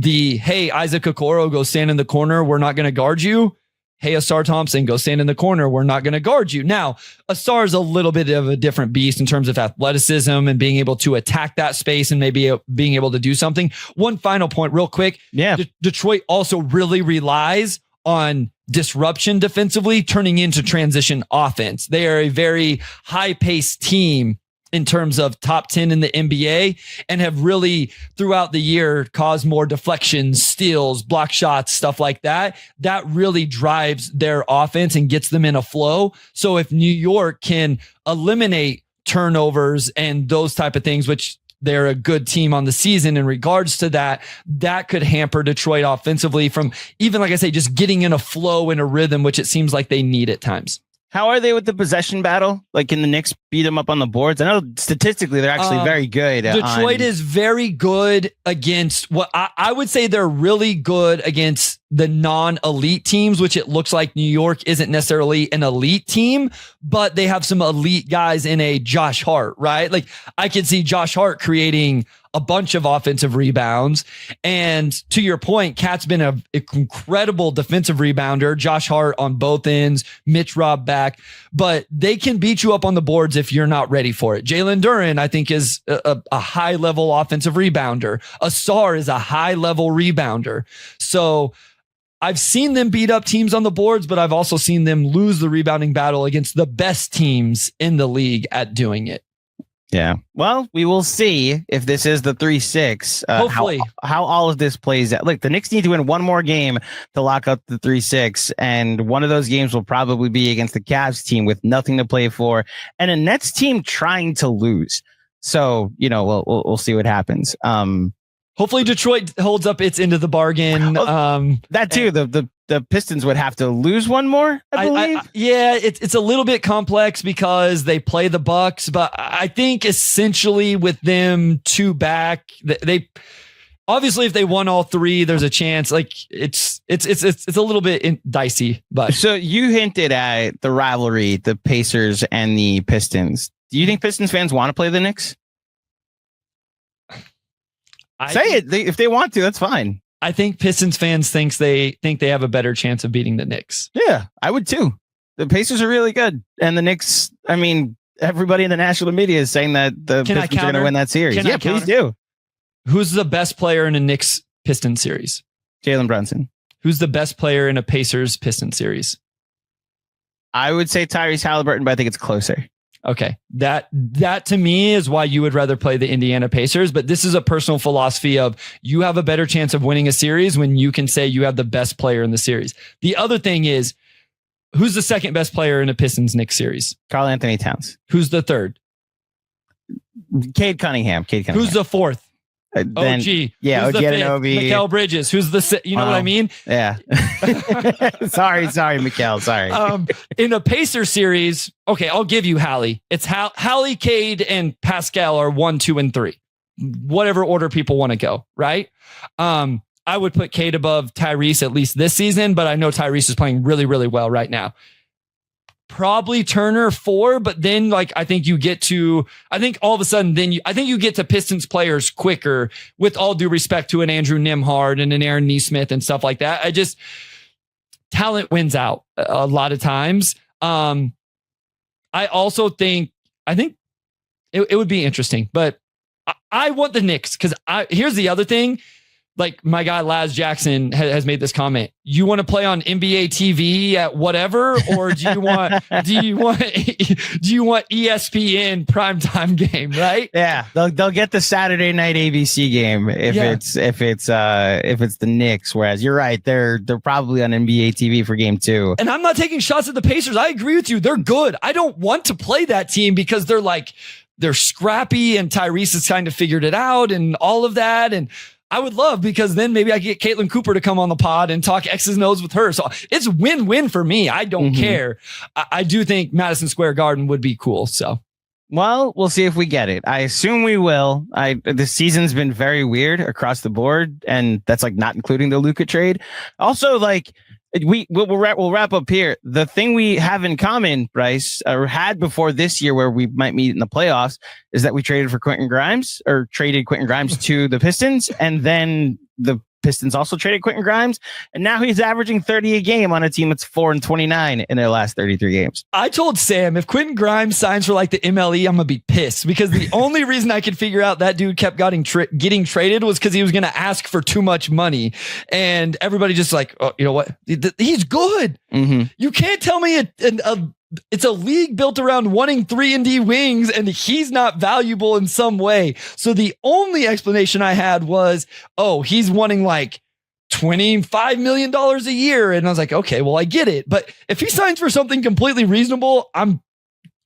hey, Isaac Okoro, go stand in the corner, we're not going to guard you. Hey, Asar Thompson, go stand in the corner, we're not going to guard you. Now, Asar is a little bit of a different beast in terms of athleticism and being able to attack that space and maybe being able to do something. One final point real quick. Yeah. Detroit also really relies on disruption defensively, turning into transition offense. They are a very high-paced team in terms of top 10 in the NBA, and have really throughout the year caused more deflections, steals, block shots, stuff like that. That really drives their offense and gets them in a flow. So if New York can eliminate turnovers and those type of things, which they're a good team on the season in regards to that, that could hamper Detroit offensively from, even like I say, just getting in a flow and a rhythm, which it seems like they need at times. How are they with the possession battle? Like, can the Knicks beat them up on the boards? I know statistically they're actually very good. Detroit is very good against what I would say they're really good against the non-elite teams, which it looks like New York isn't necessarily an elite team, but they have some elite guys in a Josh Hart, right? Like, I could see Josh Hart creating a bunch of offensive rebounds. And to your point, Cat's been an incredible defensive rebounder. Josh Hart on both ends, Mitch Robb back, but they can beat you up on the boards if you're not ready for it. Jalen Duren, I think, is a high level offensive rebounder. Asar is a high level rebounder. So I've seen them beat up teams on the boards, but I've also seen them lose the rebounding battle against the best teams in the league at doing it. Yeah. Well, we will see if this is the 3-6. Hopefully. How all of this plays out. Look, the Knicks need to win one more game to lock up the 3-6. And one of those games will probably be against the Cavs team with nothing to play for and a Nets team trying to lose. So, we'll see what happens. Hopefully Detroit holds up its end of the bargain. That too. The Pistons would have to lose one more, I believe. It's a little bit complex because they play the Bucks, but I think essentially with them 2 back, they obviously if they won all 3, there's a chance. Like, it's a little bit dicey. But so you hinted at the rivalry, the Pacers and the Pistons. Do you think Pistons fans want to play the Knicks? If they want to, that's fine. I think Pistons fans think they have a better chance of beating the Knicks. Yeah, I would too. The Pacers are really good. And the Knicks, I mean, everybody in the national media is saying that the Pistons are going to win that series. Yeah, please do. Who's the best player in a Knicks Pistons series? Jalen Brunson. Who's the best player in a Pacers Pistons series? I would say Tyrese Halliburton, but I think it's closer. Okay. That to me is why you would rather play the Indiana Pacers. But this is a personal philosophy of you have a better chance of winning a series when you can say you have the best player in the series. The other thing is, who's the second best player in a Pistons Knicks series? Karl-Anthony Towns. Who's the third? Cade Cunningham. Who's the fourth? Then, OG. Yeah, Who's OG the Anunoby. Mikal Bridges. Who's the, you know what I mean? Yeah. sorry, Mikal. Sorry. In a Pacer series, okay, I'll give you Hallie. It's Hallie, Cade, and Pascal are 1, 2, and 3. Whatever order people want to go, right? I would put Cade above Tyrese at least this season, but I know Tyrese is playing really, really well right now. Probably Turner 4, but then I think all of a sudden I think you get to Pistons players quicker, with all due respect to an Andrew Nembhard and an Aaron Nesmith and stuff like that. Talent wins out a lot of times. I also think it would be interesting, but I want the Knicks because here's the other thing. Like my guy Laz Jackson has made this comment. You want to play on NBA TV at whatever, or do you want ESPN primetime game? Right? Yeah, they'll get the Saturday night ABC game if it's the Knicks. Whereas you're right, they're probably on NBA TV for game 2. And I'm not taking shots at the Pacers. I agree with you. They're good. I don't want to play that team because they're scrappy and Tyrese has kind of figured it out and all of that. And I would love, because then maybe I get Caitlin Cooper to come on the pod and talk X's and O's with her. So it's win-win for me. I don't care. I do think Madison Square Garden would be cool. So, well, we'll see if we get it. I assume we will. The season's been very weird across the board, and that's not including the Luka trade. Also, we'll wrap up here. The thing we have in common, Bryce, or had before this year where we might meet in the playoffs, is that we traded Quentin Grimes to the Pistons, and then the Pistons also traded Quentin Grimes, and now he's averaging 30 a game on a team that's 4-29 in their last 33 games. I told Sam, if Quentin Grimes signs for the MLE, I'm gonna be pissed, because the only reason I could figure out that dude kept getting traded was because he was gonna ask for too much money, and everybody just oh, you know what? He's good. Mm-hmm. You can't tell me it's a league built around wanting 3-and-D wings and he's not valuable in some way. So the only explanation I had was, oh, he's wanting $25 million a year. And I was like, okay, well, I get it. But if he signs for something completely reasonable, I'm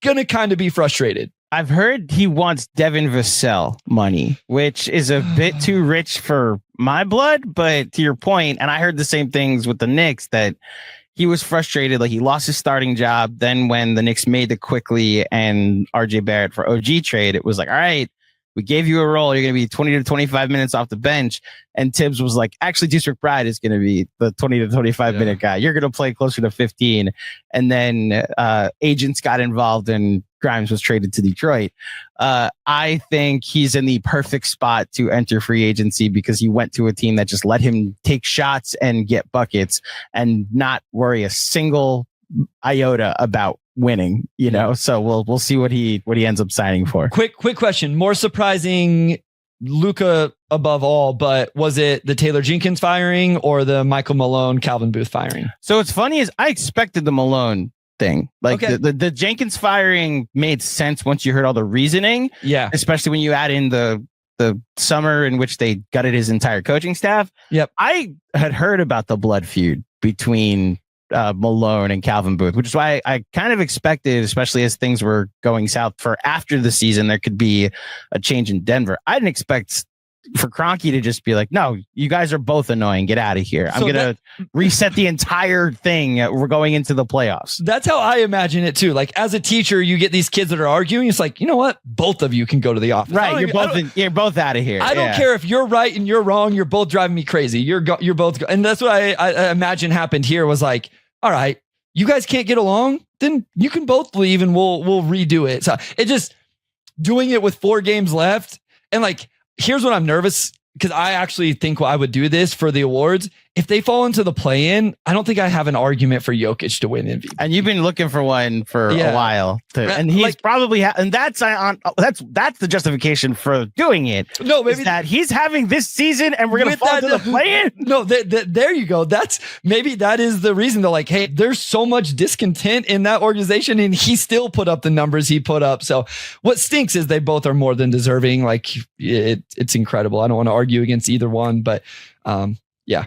going to kind of be frustrated. I've heard he wants Devin Vassell money, which is a bit too rich for my blood. But to your point, and I heard the same things with the Knicks, that he was frustrated. He lost his starting job. Then when the Knicks made the Quickly and RJ Barrett for OG trade, it was all right, we gave you a role. You're going to be 20 to 25 minutes off the bench. And Tibbs was actually, Deuce McBride is going to be the 20 to 25 minute guy. You're going to play closer to 15. And then agents got involved and Grimes was traded to Detroit. I think he's in the perfect spot to enter free agency because he went to a team that just let him take shots and get buckets and not worry a single iota about winning, so we'll see what he ends up signing for. Quick question. More surprising, Luka above all, but was it the Taylor Jenkins firing or the Michael Malone, Calvin Booth firing? So what's funny is I expected the Malone thing. The Jenkins firing made sense once you heard all the reasoning. Yeah. Especially when you add in the summer in which they gutted his entire coaching staff. Yep. I had heard about the blood feud between Malone and Calvin Booth, which is why I kind of expected, especially as things were going south for after the season, there could be a change in Denver. I didn't expect for Kroenke to just be no, you guys are both annoying. Get out of here. I'm going to reset the entire thing. We're going into the playoffs. That's how I imagine it too. As a teacher, you get these kids that are arguing. It's you know what? Both of you can go to the office. Right. You're both out of here. I don't care if you're right and you're wrong. You're both driving me crazy. You're both. And that's what I imagine happened here was all right, you guys can't get along, then you can both leave and we'll redo it. So it just doing it with 4 games left. And here's what I'm nervous, because I actually think I would do this for the awards. if they fall into the play-in, I don't think I have an argument for Jokic to win MVP. And you've been looking for one for a while, and he's probably and that's the justification for doing it. No, maybe that he's having this season, and we're gonna fall into the play-in. No, there you go. Maybe that is the reason. They're like, hey, there's so much discontent in that organization, and he still put up the numbers he put up. So what stinks is they both are more than deserving. Like it's incredible. I don't want to argue against either one, but yeah.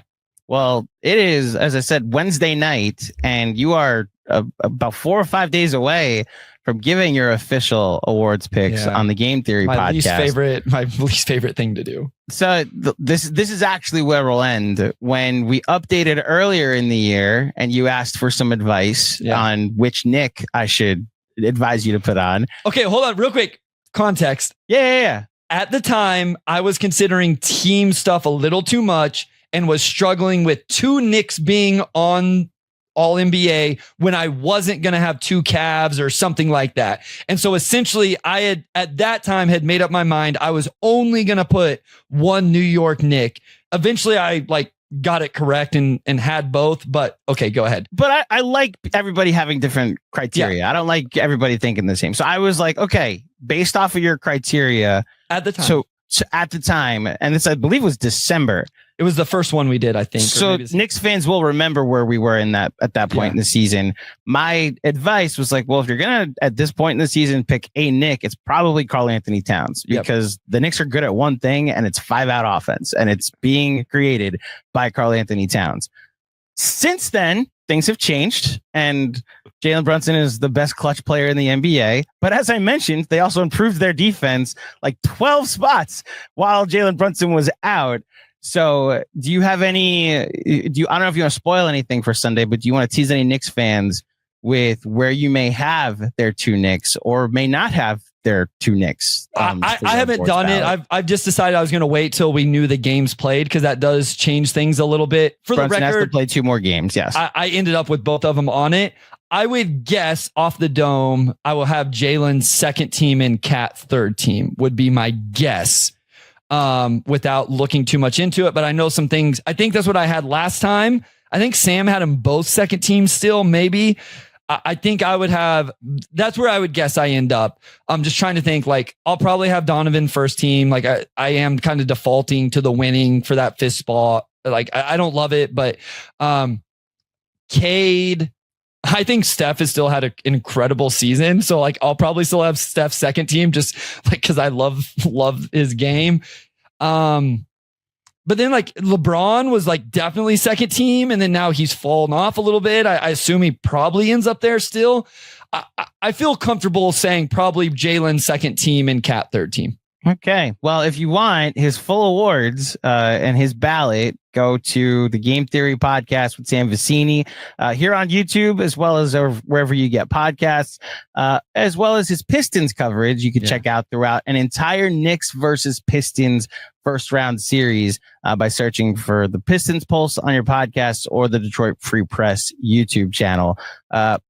Well, it is, as I said, Wednesday night, and you are about 4 or 5 days away from giving your official awards picks on the Game Theory podcast. My least favorite thing to do. So this is actually where we'll end. When we updated earlier in the year, and you asked for some advice on which Nick I should advise you to put on. Okay, hold on, real quick. Context. Yeah. At the time, I was considering team stuff a little too much, and was struggling with 2 Knicks being on All NBA when I wasn't going to have 2 Cavs or something like that. And so essentially I had at that time had made up my mind. I was only going to put 1 New York Knick. Eventually I got it correct and had both, but okay, go ahead. But I like everybody having different criteria. Yeah. I don't like everybody thinking the same. So I was like, okay, based off of your criteria at the time. So at the time, and this, I believe, was December. It was the first one we did, I think. So Knicks fans will remember where we were at that point in the season. My advice was like, well, if you're going to, at this point in the season, pick a Knick, it's probably Karl-Anthony Towns, because the Knicks are good at one thing, and it's 5-out offense, and it's being created by Karl-Anthony Towns. Since then, things have changed, and Jalen Brunson is the best clutch player in the NBA. But as I mentioned, they also improved their defense like 12 spots while Jalen Brunson was out. So do you have any, I don't know if you want to spoil anything for Sunday, but do you want to tease any Knicks fans with where you may have their 2 Knicks or may not have their 2 Knicks? I haven't done it. I've just decided I was going to wait till we knew the games played, because that does change things a little bit. For Brunson the record, has to play 2 more games. Yes. I ended up with both of them on it. I would guess off the dome, I will have Jalen's second team and Cat third team would be my guess. Without looking too much into it, but I know some things. I think that's what I had last time. I think Sam had them both second team still, maybe. I think I would have, that's where I would guess I end up. I'm just trying to think, I'll probably have Donovan first team. I am kind of defaulting to the winning for that 5th spot. I don't love it, but Cade, I think Steph has still had an incredible season. So I'll probably still have Steph's second team, just because I love his game. But then LeBron was definitely second team. And then now he's fallen off a little bit. I assume he probably ends up there still. I feel comfortable saying probably Jalen second team and Cat third team. Okay. Well, if you want his full awards and his ballot, go to the Game Theory podcast with Sam Vecini here on YouTube, as well as wherever you get podcasts, as well as his Pistons coverage you can check out throughout an entire Knicks versus Pistons first round series by searching for the Pistons Pulse on your podcast or the Detroit Free Press YouTube channel.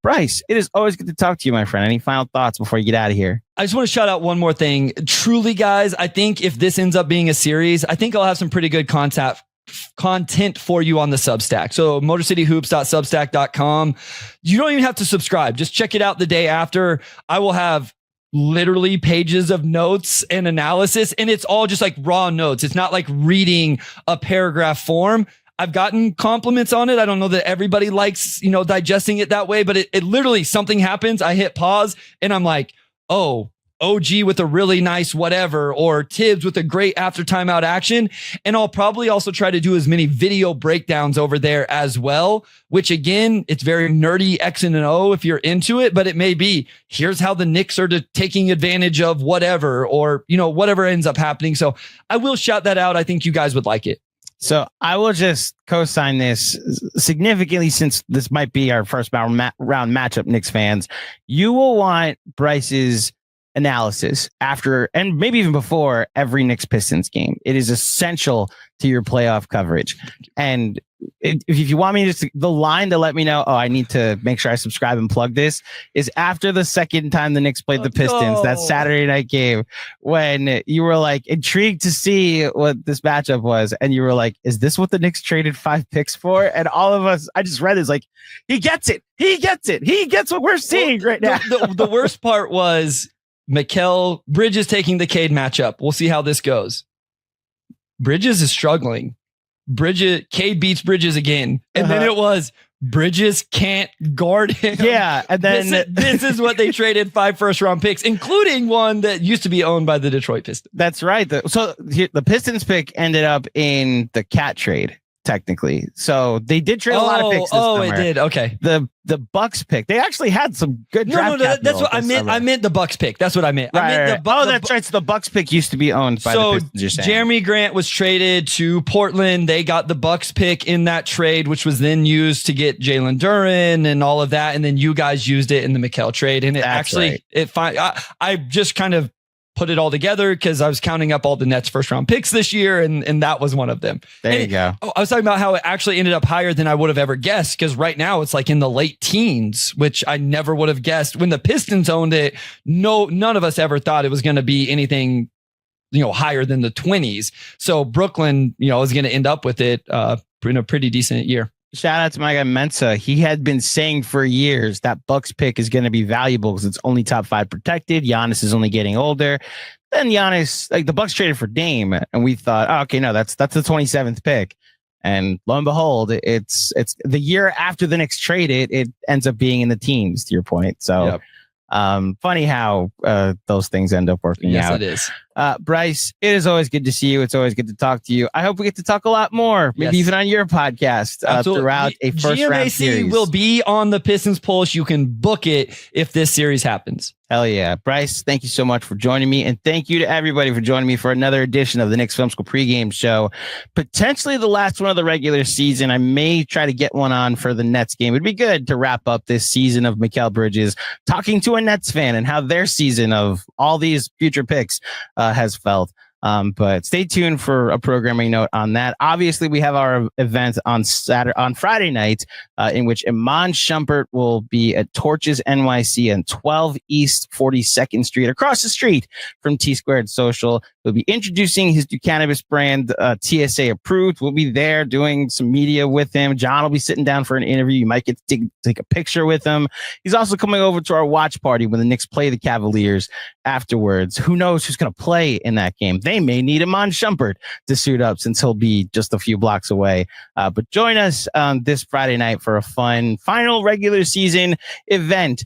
Bryce, it is always good to talk to you, my friend. Any final thoughts before you get out of here? I just want to shout out one more thing. Truly, guys, I think if this ends up being a series, I think I'll have some pretty good content for you on the Substack. So motorcityhoops.substack.com. You don't even have to subscribe. Just check it out the day after. I will have literally pages of notes and analysis, and it's all just raw notes. It's not like reading a paragraph form. I've gotten compliments on it. I don't know that everybody likes, digesting it that way, but it literally, something happens. I hit pause and I'm like, oh, OG with a really nice whatever, or Tibbs with a great after timeout action. And I'll probably also try to do as many video breakdowns over there as well, which again, it's very nerdy X and O if you're into it, but it may be, here's how the Knicks are taking advantage of whatever, or, whatever ends up happening. So I will shout that out. I think you guys would like it. So I will just co-sign this significantly, since this might be our first round matchup, Knicks fans. You will want Bryce's analysis after and maybe even before every Knicks Pistons game. It is essential to your playoff coverage. And if you want me to, the line to let me know, I need to make sure I subscribe and plug this, is after the second time the Knicks played the Pistons, that Saturday night game, when you were like intrigued to see what this matchup was. And you were like, is this what the Knicks traded 5 picks for? And all of us, I just read this like, he gets it. He gets it. He gets what we're seeing right now. The worst part was Mikal Bridges taking the Cade matchup. We'll see how this goes. Bridges is struggling. Cade beats Bridges again. And then it was Bridges can't guard him. Yeah. And then this is what they traded 5 first-round picks, including one that used to be owned by the Detroit Pistons. That's right. So the Pistons pick ended up in the Cat trade, technically. So they did trade a lot of picks this summer. It did. Okay. The Bucks pick. They actually had some good draft capital. That's what I meant. Summer. I meant the Bucks pick. That's what I meant. Right. That's right. So the Bucks pick used to be owned by the Pistons. You're saying. Jeremy Grant was traded to Portland. They got the Bucks pick in that trade, which was then used to get Jalen Duren and all of that. And then you guys used it in the Mikal trade. And I just kind of put it all together because I was counting up all the Nets first round picks this year, and that was one of them. There you go. I was talking about how it actually ended up higher than I would have ever guessed, because right now it's like in the late teens, which I never would have guessed. When the Pistons owned it, none of us ever thought it was going to be anything, higher than the 20s. So Brooklyn, is going to end up with it in a pretty decent year. Shout out to my guy Mensa. He had been saying for years that Bucks pick is going to be valuable because it's only top 5 protected. Giannis is only getting older. Then Giannis, the Bucks traded for Dame, and we thought, okay, no, that's the 27th pick. And lo and behold, it's the year after the Knicks traded, it ends up being in the teens, to your point. So. Yep. Funny how those things end up working out. Yes, it is. Bryce, it is always good to see you. It's always good to talk to you. I hope we get to talk a lot more, maybe even on your podcast throughout a first round series. GMAC will be on the Pistons Pulse. You can book it if this series happens. Hell yeah. Bryce, thank you so much for joining me. And thank you to everybody for joining me for another edition of the Knicks Film School pregame show. Potentially the last one of the regular season. I may try to get one on for the Nets game. It'd be good to wrap up this season of Mikal Bridges talking to a Nets fan and how their season of all these future picks has felt. But stay tuned for a programming note on that. Obviously, we have our event on Friday night, in which Iman Shumpert will be at Torches NYC on 12 East 42nd Street, across the street from T Squared Social. He'll be introducing his new cannabis brand, TSA approved. We'll be there doing some media with him. John will be sitting down for an interview. You might get to take a picture with him. He's also coming over to our watch party when the Knicks play the Cavaliers afterwards. Who knows who's going to play in that game? They may need Iman Shumpert to suit up since he'll be just a few blocks away. But join us this Friday night for a fun final regular season event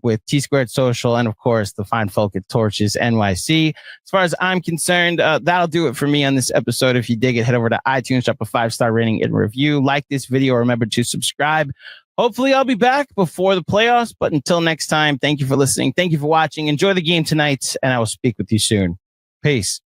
with T Squared Social and, of course, the fine folk at Torches NYC. As far as I'm concerned, that'll do it for me on this episode. If you dig it, head over to iTunes, drop a 5-star rating and review. Like this video. Remember to subscribe. Hopefully I'll be back before the playoffs. But until next time, thank you for listening. Thank you for watching. Enjoy the game tonight, and I will speak with you soon. Peace.